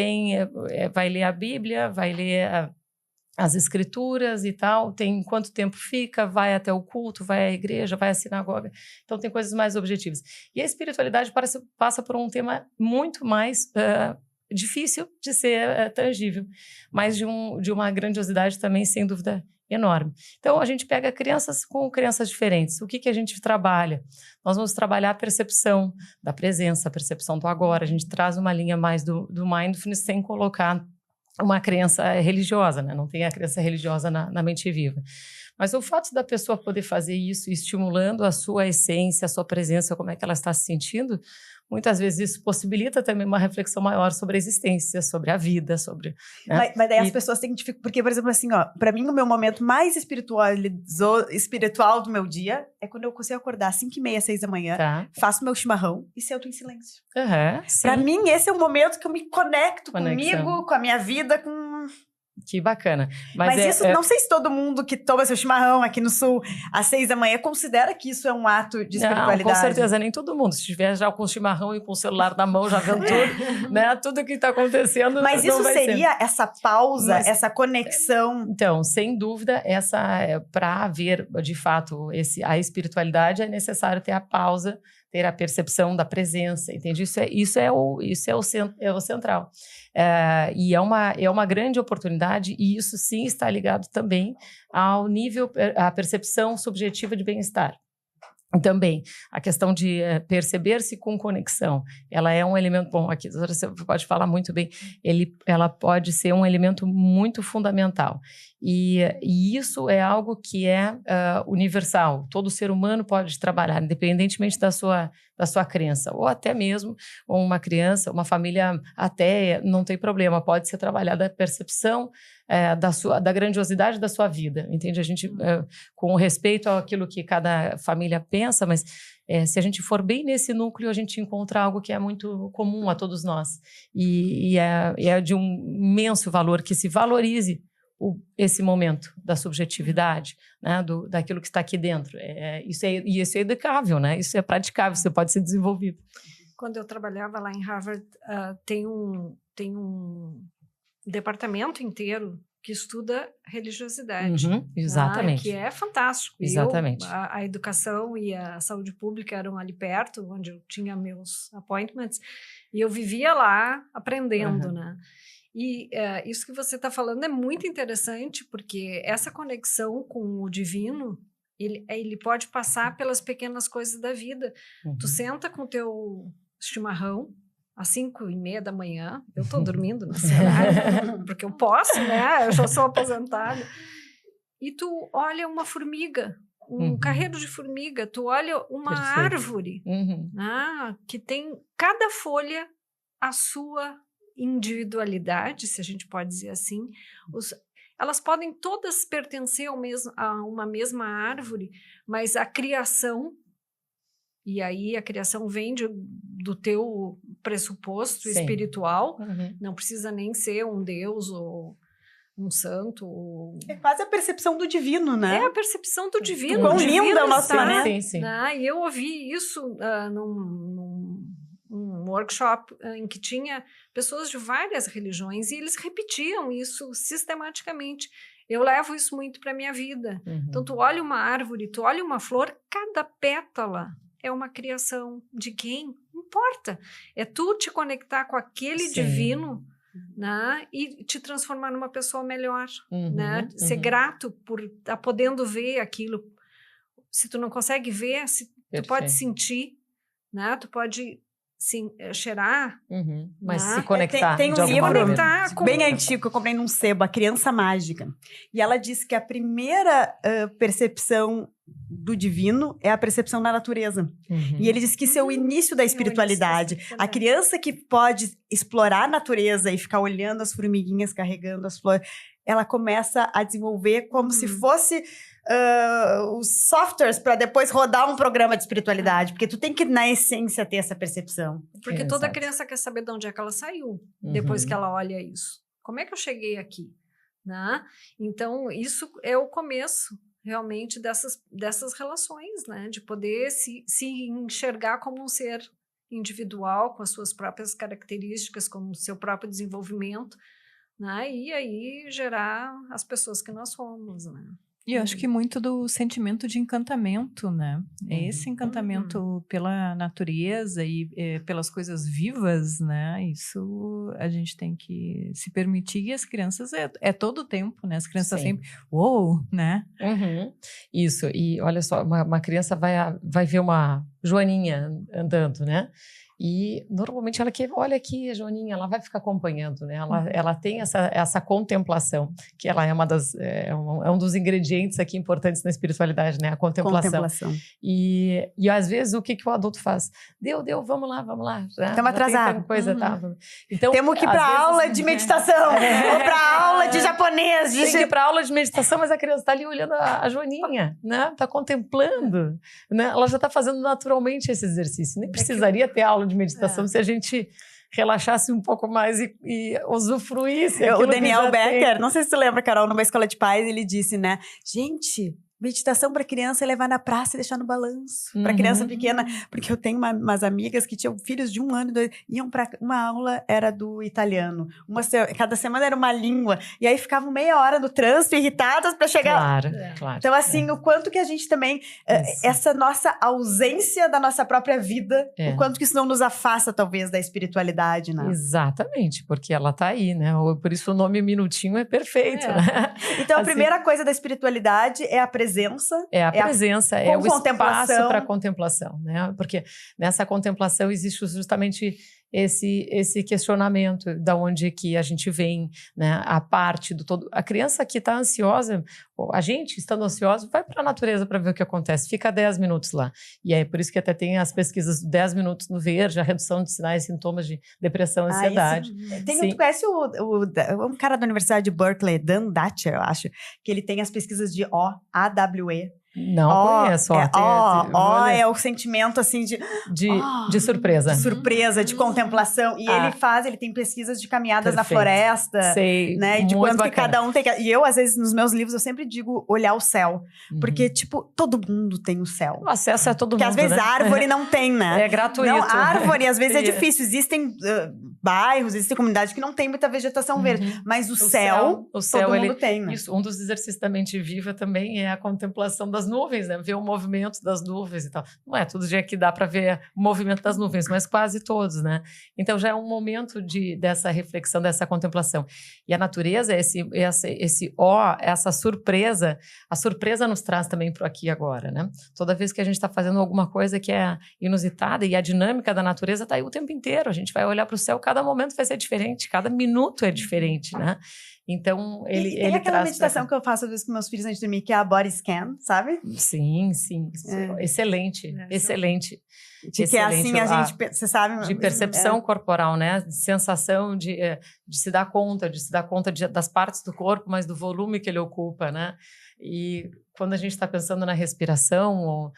vai ler a Bíblia, vai ler as escrituras e tal, tem quanto tempo fica, vai até o culto, vai à igreja, vai à sinagoga. Então, tem coisas mais objetivas. E a espiritualidade passa por um tema muito mais difícil de ser tangível, mas de uma grandiosidade também, sem dúvida, enorme. Então, a gente pega crianças com crianças diferentes. O que a gente trabalha? Nós vamos trabalhar a percepção da presença, a percepção do agora. A gente traz uma linha mais do mindfulness sem colocar uma crença religiosa, né? Não tem a crença religiosa na Mente Viva. Mas o fato da pessoa poder fazer isso, estimulando a sua essência, a sua presença, como é que ela está se sentindo, muitas vezes isso possibilita também uma reflexão maior sobre a existência, sobre a vida, sobre... Né? Mas daí as pessoas têm dificuldade, porque, por exemplo, assim, para mim o meu momento mais espiritual do meu dia é quando eu consigo acordar às 5h30, 6 da manhã, faço meu chimarrão e sento em silêncio. Para mim, esse é o momento que eu me conecto comigo, com a minha vida, com... Que bacana. Mas isso, não sei se todo mundo que toma seu chimarrão aqui no Sul às 6 da manhã considera que isso é um ato de espiritualidade. Não, com certeza, nem todo mundo. Se estiver já com chimarrão e com o celular na mão, já vendo tudo, né? Tudo que está acontecendo. Mas isso seria essa pausa, essa conexão? Então, sem dúvida, para haver, de fato, a espiritualidade, é necessário ter a pausa, ter a percepção da presença, entende? Isso é o central. E é uma grande oportunidade, e isso sim está ligado também ao nível, à percepção subjetiva de bem-estar. Também, a questão de perceber-se com conexão, ela é um elemento, bom, aqui você pode falar muito bem, ela pode ser um elemento muito fundamental. E isso é algo que é universal, todo ser humano pode trabalhar, independentemente da sua crença, ou até mesmo uma criança, uma família ateia, não tem problema, pode ser trabalhada a percepção da grandiosidade da sua vida, entende? A gente, com respeito àquilo que cada família pensa, mas se a gente for bem nesse núcleo, a gente encontra algo que é muito comum a todos nós, e é de um imenso valor, que se valorize esse momento da subjetividade, né, daquilo que está aqui dentro. Isso é educável, né? Isso é praticável, isso pode ser desenvolvido. Quando eu trabalhava lá em Harvard, tem um departamento inteiro que estuda religiosidade. Exatamente. Que é fantástico. Exatamente. A educação e a saúde pública eram ali perto, onde eu tinha meus appointments, e eu vivia lá aprendendo, né? E isso que você está falando é muito interessante, porque essa conexão com o divino, ele pode passar pelas pequenas coisas da vida. Tu senta com o teu chimarrão às 5:30 da manhã, eu estou dormindo nesse horário, porque eu posso, né? Eu já sou aposentada. E tu olha uma formiga, um carreiro de formiga, tu olha uma árvore, que tem cada folha a sua individualidade, se a gente pode dizer assim. Elas podem todas pertencer a uma mesma árvore, mas a criação, e aí a criação vem do teu pressuposto espiritual, não precisa nem ser um deus ou um santo. É quase a percepção do divino, né? É a percepção do divino. Quão lindo é o nosso planeta. Sim. E eu ouvi isso num workshop em que tinha pessoas de várias religiões e eles repetiam isso sistematicamente. Eu levo isso muito para a minha vida. Então, tu olha uma árvore, tu olha uma flor, cada pétala é uma criação de quem? Não importa. É tu te conectar com aquele divino, né? E te transformar numa pessoa melhor. Né? Ser grato por estar podendo ver aquilo. Se tu não consegue ver, tu pode sentir, né? Tu pode cheirar, mas se conectar. Tem um livro bem antigo que eu comprei num sebo, A Criança Mágica. E ela diz que a primeira percepção do divino é a percepção da natureza. E ele diz que isso é o início da espiritualidade. A criança que pode explorar a natureza e ficar olhando as formiguinhas carregando as flores, ela começa a desenvolver como se fosse os softwares para depois rodar um programa de espiritualidade, porque tu tem que, na essência, ter essa percepção. Porque toda criança quer saber de onde é que ela saiu, depois que ela olha isso. Como é que eu cheguei aqui? Né? Então, isso é o começo, realmente, dessas relações, né? De poder se enxergar como um ser individual, com as suas próprias características, com o seu próprio desenvolvimento, né? E aí gerar as pessoas que nós somos, né? E eu acho que muito do sentimento de encantamento, né? Esse encantamento pela natureza e pelas coisas vivas, né? Isso a gente tem que se permitir, e as crianças é todo o tempo, né? As crianças sempre, uou, né? Isso, e olha só, uma criança vai ver uma Joaninha andando, né? E normalmente ela olha aqui a Joaninha, ela vai ficar acompanhando, né? Ela tem essa contemplação, que ela é um dos ingredientes aqui importantes na espiritualidade, né? A contemplação. E às vezes o que o adulto faz? Deu, vamos lá. Estamos atrasados. Então, temos que ir para aula de meditação, ou para aula de japonês. Tem que ir para aula de meditação, mas a criança está ali olhando a Joaninha, né? Está contemplando, né? Ela já está fazendo naturalmente esse exercício. Nem precisaria ter aula de meditação se a gente relaxasse um pouco mais e usufruísse. O Daniel Becker, não sei se você lembra, Carol, numa escola de pais, ele disse, né? Gente, meditação para criança é levar na praça e deixar no balanço. Para criança pequena, porque eu tenho umas amigas que tinham filhos de 1 ano e 2, iam para uma aula, era do italiano. Cada semana era uma língua. E aí ficavam meia hora no trânsito, irritadas para chegar. Claro. Então, assim, o quanto que a gente também, essa nossa ausência da nossa própria vida, o quanto que isso não nos afasta, talvez, da espiritualidade, né? Exatamente, porque ela tá aí, né? Por isso o nome Minutinho é perfeito, né? Então, a primeira coisa da espiritualidade é a presença presença. É a presença, com é o espaço contemplação. para contemplação, né? Porque nessa contemplação existe justamente esse questionamento da onde que a gente vem, né? A parte do todo. A criança que está ansiosa, a gente estando ansioso, vai para a natureza para ver o que acontece. Fica 10 minutos lá. E é por isso que até tem as pesquisas 10 minutos no verde, a redução de sinais e sintomas de depressão e ansiedade. Tu conhece um cara da Universidade de Berkeley, Dan Datcher, eu acho, que ele tem as pesquisas de AWE. Não conheço. É o sentimento assim de surpresa. De surpresa, de contemplação. E ele tem pesquisas de caminhadas na floresta. Sei, né? E de quanto que cada um tem que... E eu, às vezes, nos meus livros, eu sempre digo olhar o céu. Porque, tipo, todo mundo tem o céu. O acesso é todo mundo, porque às vezes né? árvore não tem, né? É gratuito. Não, árvore, às vezes, é difícil. Existem bairros, existem comunidades que não tem muita vegetação verde. Mas o céu, todo mundo tem, né? Isso, um dos exercícios da mente viva também é a contemplação das nuvens, né? Ver o movimento das nuvens e tal. Não é todo dia que dá para ver o movimento das nuvens, mas quase todos, né? Então já é um momento dessa reflexão, dessa contemplação. E a natureza, essa surpresa, a surpresa nos traz também para o aqui e agora, né? Toda vez que a gente está fazendo alguma coisa que é inusitada, e a dinâmica da natureza está aí o tempo inteiro. A gente vai olhar para o céu, cada momento vai ser diferente, cada minuto é diferente, né? Então, ele tem aquela traz meditação que eu faço às vezes com meus filhos antes de dormir, que é a body scan, sabe? Sim. Excelente. Que é assim, a gente, você sabe... De percepção corporal, né? De sensação de se dar conta, das partes do corpo, mas do volume que ele ocupa, né? E quando a gente está pensando na respiração, ou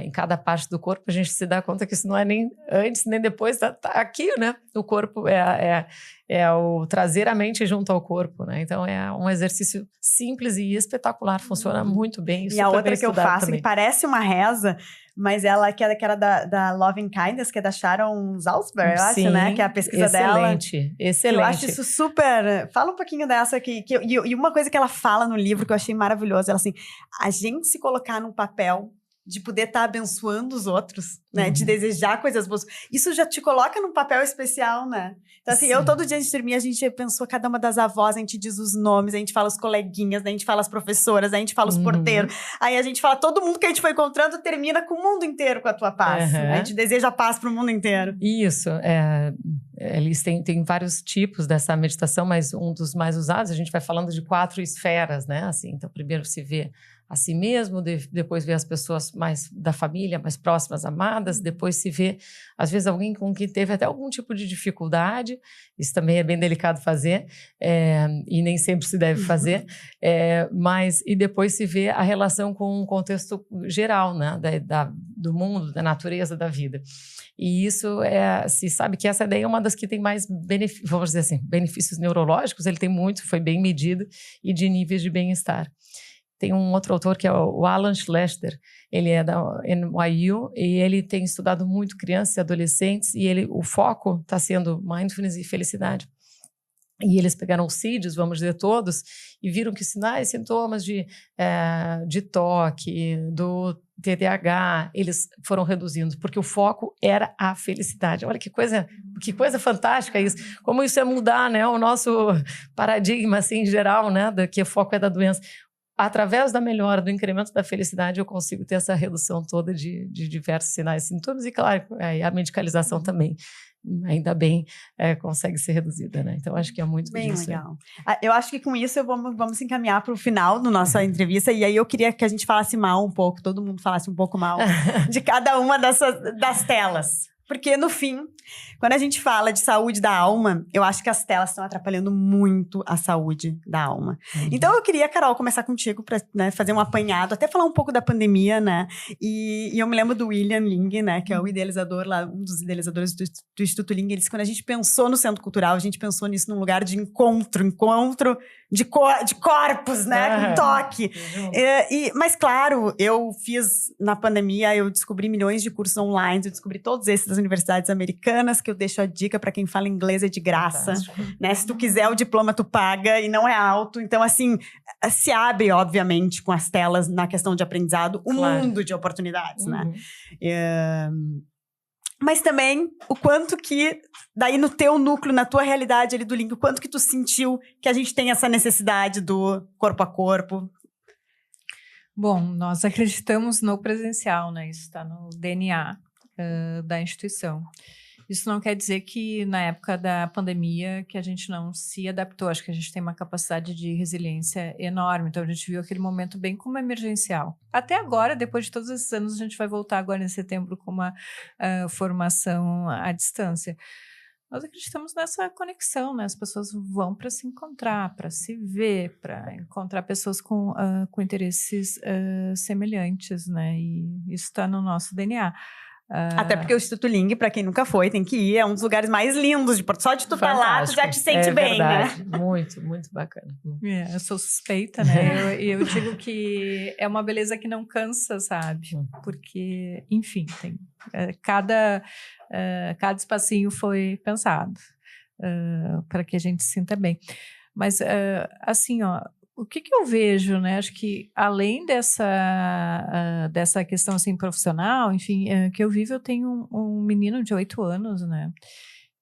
em cada parte do corpo, a gente se dá conta que isso não é nem antes, nem depois, tá aqui, né? O corpo é o trazer a mente junto ao corpo, né? Então, é um exercício simples e espetacular, funciona muito bem. E a outra que eu faço, que parece uma reza, mas ela que era da Loving Kindness, que é da Sharon Salzberg, eu acho, né? Que é a pesquisa dela. Excelente. Eu acho isso super... Fala um pouquinho dessa aqui. E uma coisa que ela fala no livro que eu achei maravilhosa, ela assim, a gente se colocar num papel de poder estar abençoando os outros, né? De desejar coisas boas. Isso já te coloca num papel especial, né? Então, assim, todo dia antes de dormir, a gente pensou cada uma das avós, a gente diz os nomes, a gente fala os coleguinhas, a gente fala as professoras, a gente fala os porteiros, aí a gente fala todo mundo que a gente foi encontrando, termina com o mundo inteiro com a tua paz. A gente deseja paz para o mundo inteiro. Isso. Eles têm vários tipos dessa meditação, mas um dos mais usados, a gente vai falando de 4 esferas, né? Assim, então, primeiro se vê a si mesmo, depois vê as pessoas mais da família, mais próximas, amadas, depois se vê, às vezes, alguém com quem teve até algum tipo de dificuldade, isso também é bem delicado fazer, e nem sempre se deve fazer, e depois se vê a relação com o contexto geral, né, do mundo, da natureza, da vida. E isso, se sabe que essa daí é uma das que tem mais benefícios, vamos dizer assim, benefícios neurológicos, ele tem muito, foi bem medido, e de níveis de bem-estar. Tem um outro autor que é o Alan Schlester, ele é da NYU e ele tem estudado muito crianças e adolescentes e o foco está sendo mindfulness e felicidade. E eles pegaram os CIDs, vamos dizer todos, e viram que sinais e sintomas de toque, do TDAH, eles foram reduzindo, porque o foco era a felicidade. Olha que coisa fantástica isso. Como isso é mudar, né, o nosso paradigma, assim, em geral, né, que o foco é da doença. Através da melhora, do incremento da felicidade, eu consigo ter essa redução toda de diversos sinais e sintomas. E, claro, a medicalização também, ainda bem, consegue ser reduzida, né? Então, acho que é muito bem disso. Legal. Eu acho que com isso vamos encaminhar para o final da nossa entrevista. E aí eu queria que a gente falasse mal um pouco, todo mundo falasse um pouco mal de cada uma das telas. Porque, no fim, quando a gente fala de saúde da alma, eu acho que as telas estão atrapalhando muito a saúde da alma. Então, eu queria, Carol, começar contigo para, né, fazer um apanhado, até falar um pouco da pandemia, né? E eu me lembro do William Ling, né? Que é o idealizador lá, um dos idealizadores do Instituto Ling. Ele disse que quando a gente pensou no Centro Cultural, a gente pensou nisso num lugar de encontro de corpos, né? Com toque. Mas, claro, eu fiz, na pandemia, eu descobri milhões de cursos online, eu descobri todos esses das universidades americanas, que eu deixo a dica para quem fala inglês, é de graça. Né? Se tu quiser o diploma, tu paga e não é alto. Então, assim, se abre, obviamente, com as telas na questão de aprendizado, mundo de oportunidades, né? Mas também o quanto que, daí no teu núcleo, na tua realidade ali do Ling, o quanto que tu sentiu que a gente tem essa necessidade do corpo a corpo. Bom, nós acreditamos no presencial, né? Isso está no DNA da instituição. Isso não quer dizer que na época da pandemia que a gente não se adaptou. Acho que a gente tem uma capacidade de resiliência enorme. Então, a gente viu aquele momento bem como emergencial. Até agora, depois de todos esses anos, a gente vai voltar agora em setembro com uma formação à distância. Nós acreditamos nessa conexão, né? As pessoas vão para se encontrar, para se ver, para encontrar pessoas com interesses semelhantes, né? E isso está no nosso DNA. Até porque o Instituto Ling, para quem nunca foi, tem que ir. É um dos lugares mais lindos de Porto. Só de tu estar lá, tu já te sente bem, verdade. né? Muito, muito bacana. Eu sou suspeita, né? Eu digo que é uma beleza que não cansa, sabe? Porque, enfim, tem, cada espacinho foi pensado para que a gente se sinta bem. Mas, assim, ó, o que eu vejo, né? Acho que além dessa questão assim, profissional, enfim, que eu vivo, eu tenho um menino de 8 anos, né?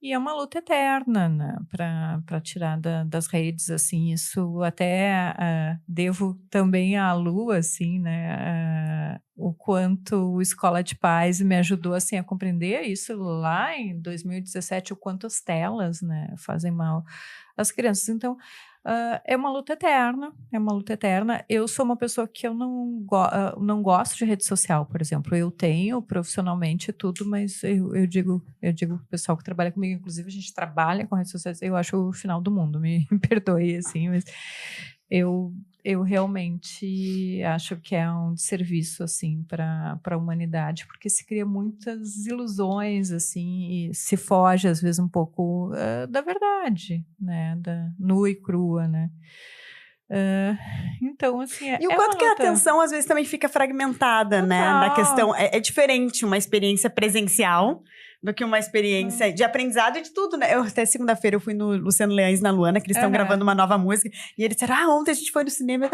E é uma luta eterna, né? Para tirar das redes, assim, isso até devo também à Lu, assim, né? O quanto o Escola de Paz me ajudou, assim, a compreender isso lá em 2017, o quanto as telas, né, fazem mal às crianças. Então, é uma luta eterna, Eu sou uma pessoa que eu não gosto de rede social, por exemplo. Eu tenho profissionalmente tudo, mas eu digo pro pessoal que trabalha comigo, inclusive a gente trabalha com redes sociais, eu acho o final do mundo, me perdoe, assim, mas eu realmente acho que é um desserviço, assim, para a humanidade, porque se cria muitas ilusões, assim, e se foge, às vezes, um pouco da verdade, né, da nua e crua, né. Então, assim, E o quanto que a atenção, às vezes, também fica fragmentada, né? Na questão, é diferente uma experiência presencial do que uma experiência de aprendizado e de tudo, né? Até segunda-feira eu fui no Luciano Leães na Luana, que eles estão gravando uma nova música, e eles disseram, ontem a gente foi no cinema,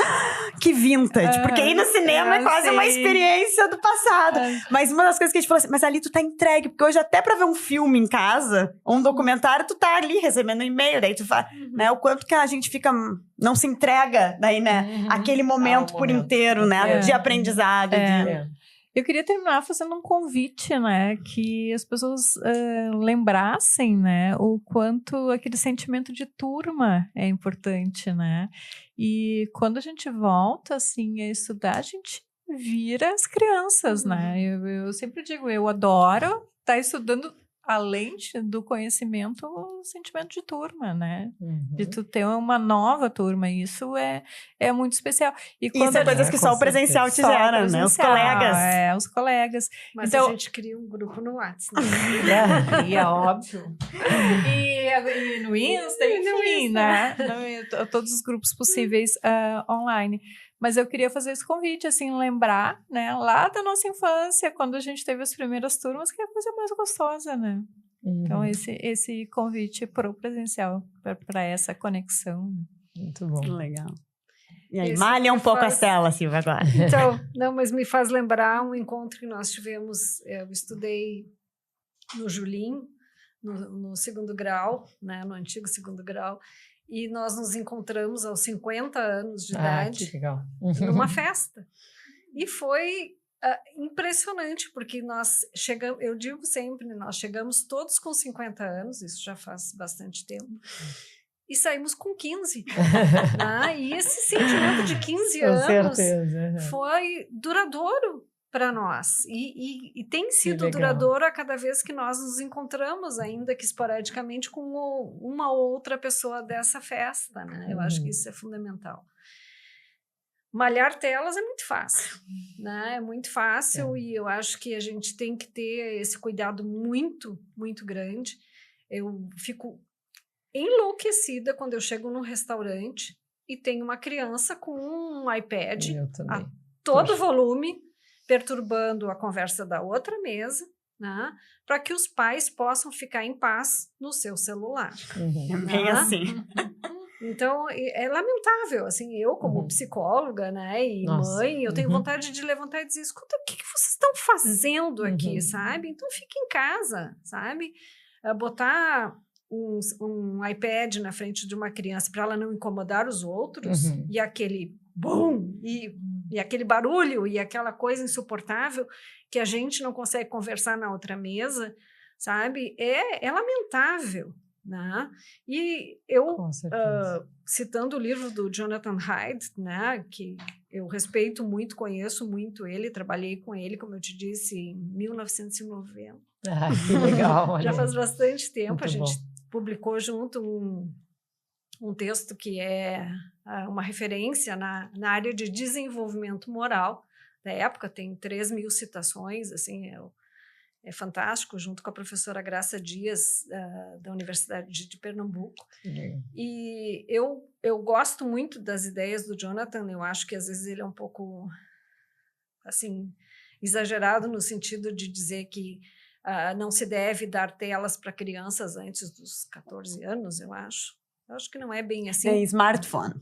que vintage, porque ir no cinema é quase uma experiência do passado. Mas uma das coisas que a gente falou assim, mas ali tu tá entregue, porque hoje até pra ver um filme em casa, ou um documentário, tu tá ali recebendo um e-mail, daí tu faz, né? O quanto que a gente fica, não se entrega daí, né? Aquele momento por inteiro, né? De aprendizado. Eu queria terminar fazendo um convite, né, que as pessoas lembrassem, né, o quanto aquele sentimento de turma é importante, né, e quando a gente volta, assim, a estudar, a gente vira as crianças, né, eu sempre digo, eu adoro estar estudando além do conhecimento, o sentimento de turma, né? De tu ter uma nova turma, isso é muito especial. E quando isso é coisas que só o presencial te gera, né? Os colegas. Os colegas. Mas então, a gente cria um grupo no WhatsApp, né? Cria, óbvio. E no Insta, enfim, né? Todos os grupos possíveis online. Mas eu queria fazer esse convite, assim, lembrar, né, lá da nossa infância, quando a gente teve as primeiras turmas, que é a coisa mais gostosa, né? Então, esse convite para o presencial, para essa conexão. Muito bom. Legal. E aí, malha um pouco as telas, Silvia, agora. Então, não, mas me faz lembrar um encontro que nós tivemos, eu estudei no Julim, no 2º grau, né, no antigo 2º grau, e nós nos encontramos aos 50 anos de idade, que legal. numa festa. E foi impressionante, porque nós chegamos, eu digo sempre, nós chegamos todos com 50 anos, isso já faz bastante tempo, e saímos com 15. Né? E esse sentimento de 15 anos foi duradouro para nós. E tem sido duradouro a cada vez que nós nos encontramos, ainda que esporadicamente, com uma ou outra pessoa dessa festa. Né? Eu acho que isso é fundamental. Malhar telas é muito fácil, né? É muito fácil e eu acho que a gente tem que ter esse cuidado muito, muito grande. Eu fico enlouquecida quando eu chego num restaurante e tem uma criança com um iPad a todo volume, perturbando a conversa da outra mesa, né? Para que os pais possam ficar em paz no seu celular. É bem assim. Então, é lamentável, assim, eu como psicóloga, né, e mãe, eu tenho vontade de levantar e dizer, escuta, o que vocês estão fazendo aqui, sabe? Então, fique em casa, sabe? Botar um iPad na frente de uma criança para ela não incomodar os outros, e aquele bum, e E aquele barulho e aquela coisa insuportável que a gente não consegue conversar na outra mesa, sabe? É lamentável, né? E eu, citando o livro do Jonathan Haidt, né, que eu respeito muito, conheço muito ele, trabalhei com ele, como eu te disse, em 1990. Ah, que legal. Já faz bastante tempo. Muito a gente bom. publicou junto um texto que é uma referência na área de desenvolvimento moral da época, tem 3.000 citações, assim, é fantástico, junto com a professora Graça Dias, da Universidade de Pernambuco. E eu gosto muito das ideias do Jonathan, eu acho que às vezes ele é um pouco, assim, exagerado no sentido de dizer que não se deve dar telas para crianças antes dos 14 anos, eu acho. Eu acho que não é bem assim. É smartphone.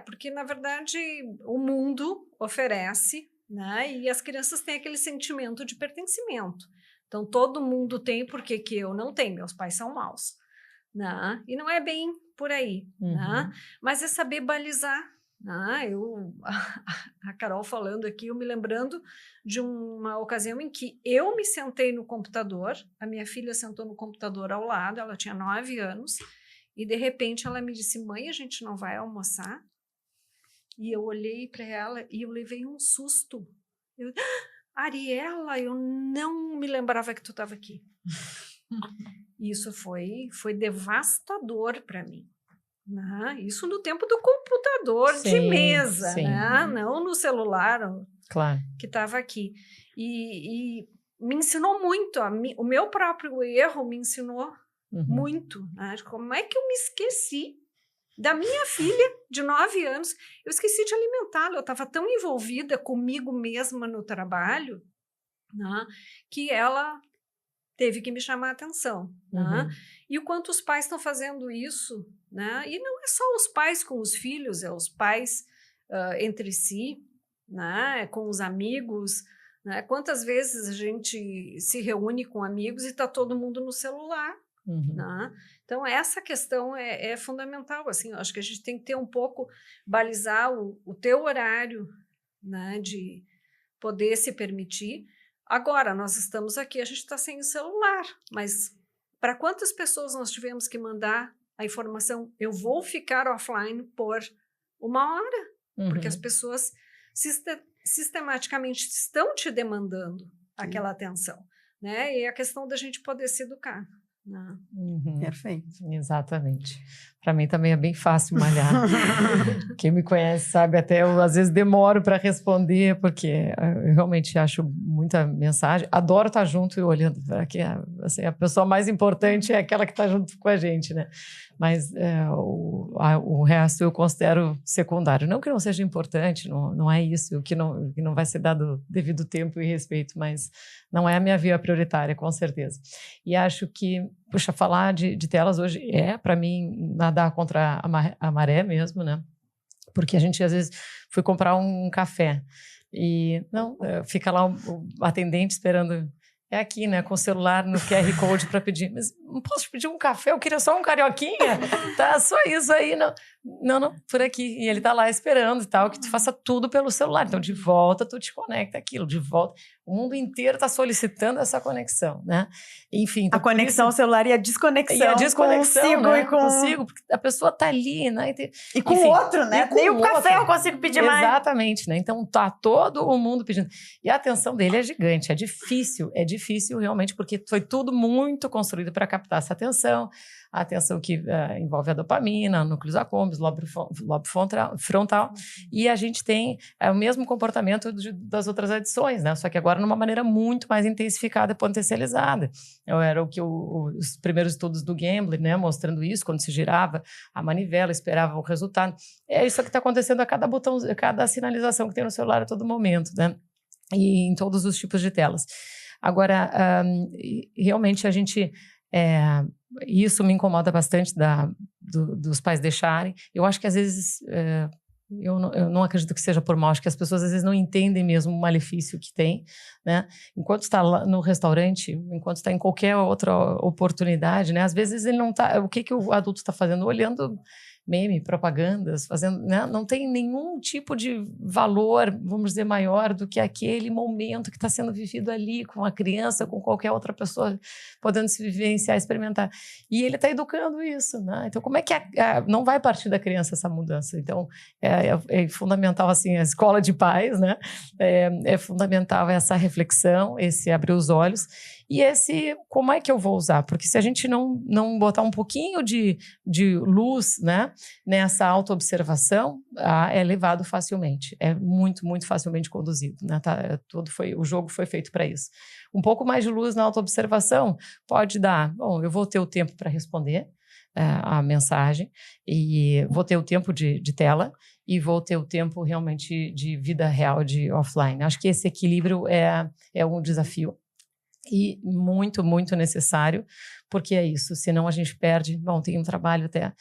Porque, na verdade, o mundo oferece, né? E as crianças têm aquele sentimento de pertencimento. Então, todo mundo tem, por que eu não tenho? Meus pais são maus. Né? E não é bem por aí. Né? Mas é saber balizar. Né? A Carol falando aqui, eu me lembrando de uma ocasião em que eu me sentei no computador, a minha filha sentou no computador ao lado, ela tinha 9 anos, e de repente ela me disse, mãe, a gente não vai almoçar? E eu olhei para ela e eu levei um susto. Ariela, eu não me lembrava que tu estava aqui. Isso foi devastador para mim. Né? Isso no tempo do computador de mesa, né? Não no celular que estava aqui. E me ensinou muito. O meu próprio erro me ensinou muito. Né? Como é que eu me esqueci da minha filha de 9 anos? Eu esqueci de alimentá-la. Eu estava tão envolvida comigo mesma no trabalho, né, que ela teve que me chamar a atenção. Né? E o quanto os pais estão fazendo isso, né? E não é só os pais com os filhos, é os pais entre si, né? Com os amigos. Né? Quantas vezes a gente se reúne com amigos e está todo mundo no celular? Né? Então, essa questão é fundamental. Assim, eu acho que a gente tem que ter um pouco, balizar o teu horário, né, de poder se permitir. Agora, nós estamos aqui, a gente está sem o celular, mas para quantas pessoas nós tivemos que mandar a informação, eu vou ficar offline por 1 hora? Porque as pessoas sistematicamente estão te demandando aquela atenção. Né? E é a questão da gente poder se educar. Perfeito. Exatamente. Para mim também é bem fácil malhar. Quem me conhece sabe, até eu às vezes demoro para responder, porque eu realmente acho muita mensagem. Adoro estar junto e olhando para que assim, a pessoa mais importante é aquela que está junto com a gente, né? Mas o resto eu considero secundário. Não que não seja importante, não é isso, que não vai ser dado devido tempo e respeito, mas não é a minha via prioritária, com certeza. E acho que, puxa, falar de telas hoje para mim, nadar contra a maré mesmo, né? Porque a gente, às vezes, foi comprar um café e, fica lá o atendente esperando, aqui, né, com o celular no QR Code para pedir, mas não posso te pedir um café, eu queria só um carioquinha, tá, só isso aí, não, por aqui, e ele tá lá esperando e tal, que tu faça tudo pelo celular, então de volta tu te conecta aquilo, de volta, o mundo inteiro tá solicitando essa conexão, né, enfim. A conexão ao celular e a desconexão consigo, né? E com... Consigo, porque a pessoa tá ali, né, e com o outro, né, nem o café eu consigo pedir mais. Exatamente, né, então tá todo o mundo pedindo, e a atenção dele é gigante, é difícil realmente, porque foi tudo muito construído para captar essa atenção, a atenção que envolve a dopamina, núcleos accumbens, lobo frontal, e a gente tem o mesmo comportamento das outras adições, né? Só que agora numa maneira muito mais intensificada e potencializada. Era o que os primeiros estudos do Gambler, né, mostrando isso, quando se girava a manivela, esperava o resultado. É isso que está acontecendo a cada botão, a cada sinalização que tem no celular a todo momento, né? E em todos os tipos de telas. Agora, realmente a gente... isso me incomoda bastante dos pais deixarem. Eu acho que às vezes... eu não acredito que seja por mal. Acho que as pessoas às vezes não entendem mesmo o malefício que tem, né? Enquanto está lá no restaurante, enquanto está em qualquer outra oportunidade, né? Às vezes ele não está... O que o adulto está fazendo? Olhando meme, propagandas, fazendo, né? Não tem nenhum tipo de valor, vamos dizer, maior do que aquele momento que está sendo vivido ali com a criança, com qualquer outra pessoa podendo se vivenciar, experimentar. E ele está educando isso, né? Então, como é que não vai partir da criança essa mudança? Então, é fundamental, assim, a escola de pais, né? É fundamental essa reflexão, esse abrir os olhos e esse, como é que eu vou usar? Porque se a gente não botar um pouquinho de luz, né, nessa autoobservação, é levado facilmente. É muito, muito facilmente conduzido, né? O jogo foi feito para isso. Um pouco mais de luz na autoobservação pode dar, bom, eu vou ter o tempo para responder a mensagem e vou ter o tempo de tela e vou ter o tempo realmente de vida real, de offline. Acho que esse equilíbrio é um desafio e muito, muito necessário, porque é isso, senão a gente perde. Bom, tem um trabalho até,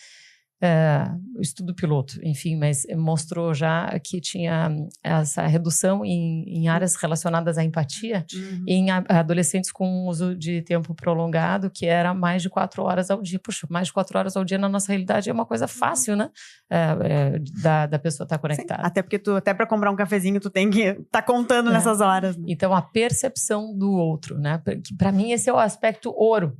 estudo piloto, enfim, mas mostrou já que tinha essa redução em áreas relacionadas à empatia em adolescentes com uso de tempo prolongado, que era mais de 4 horas ao dia. Puxa, mais de 4 horas ao dia na nossa realidade é uma coisa fácil, né? Da pessoa estar conectada. Sim, até porque até para comprar um cafezinho, tu tem que estar contando nessas horas. Né? Então, a percepção do outro, né? Para mim, esse é o aspecto ouro,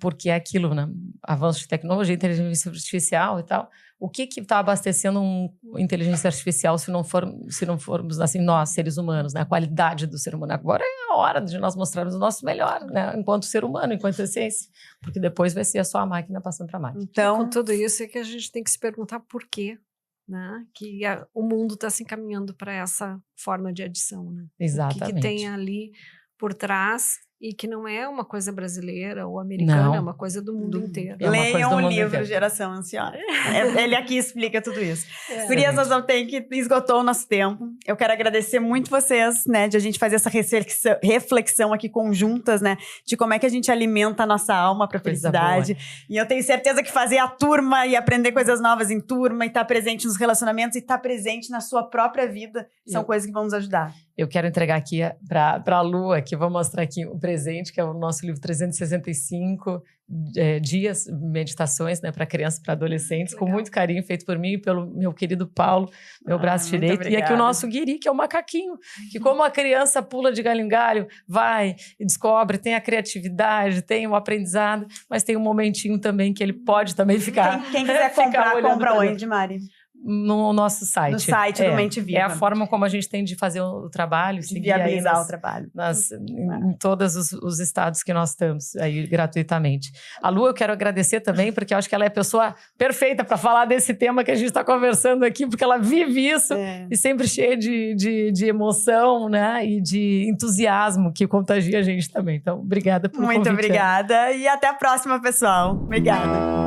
porque é aquilo, né? Avanço de tecnologia, inteligência artificial e tal. O que está abastecendo uma inteligência artificial se não formos assim, nós, seres humanos, né? A qualidade do ser humano. Agora é a hora de nós mostrarmos o nosso melhor, né? Enquanto ser humano, enquanto essência. Porque depois vai ser só a máquina passando para a máquina. Então, com tudo isso é que a gente tem que se perguntar por quê, né? Que o mundo está se encaminhando para essa forma de adição, né? Exatamente. O que tem ali por trás e que não é uma coisa brasileira ou americana, é uma coisa do mundo inteiro. Leiam o livro Geração Ansiosa. Ele aqui explica tudo isso. Gurias, nós vamos ter que esgotou o nosso tempo. Eu quero agradecer muito vocês, né, de a gente fazer essa reflexão aqui conjuntas, né, de como é que a gente alimenta a nossa alma para felicidade. E eu tenho certeza que fazer a turma e aprender coisas novas em turma e estar presente nos relacionamentos e estar presente na sua própria vida são coisas que vão nos ajudar. Eu quero entregar aqui para a Lu, que vou mostrar aqui o presente, que é o nosso livro 365 dias, meditações, né, para crianças e para adolescentes, com muito carinho, feito por mim e pelo meu querido Paulo, meu braço direito. E aqui o nosso guiri, que é o macaquinho, que como a criança pula de galho em galho, vai e descobre, tem a criatividade, tem o aprendizado, mas tem um momentinho também que ele pode também ficar... Quem quiser comprar, compra onde, Mari? No nosso site. No site do Mente Viva. É a forma como a gente tem de fazer o trabalho, de viabilizar o trabalho. Em todos os estados que nós estamos aí gratuitamente. A Lu, eu quero agradecer também, porque eu acho que ela é a pessoa perfeita para falar desse tema que a gente está conversando aqui, porque ela vive isso e sempre cheia de emoção, né? E de entusiasmo que contagia a gente também. Então, obrigada por convite. Muito obrigada e até a próxima, pessoal. Obrigada.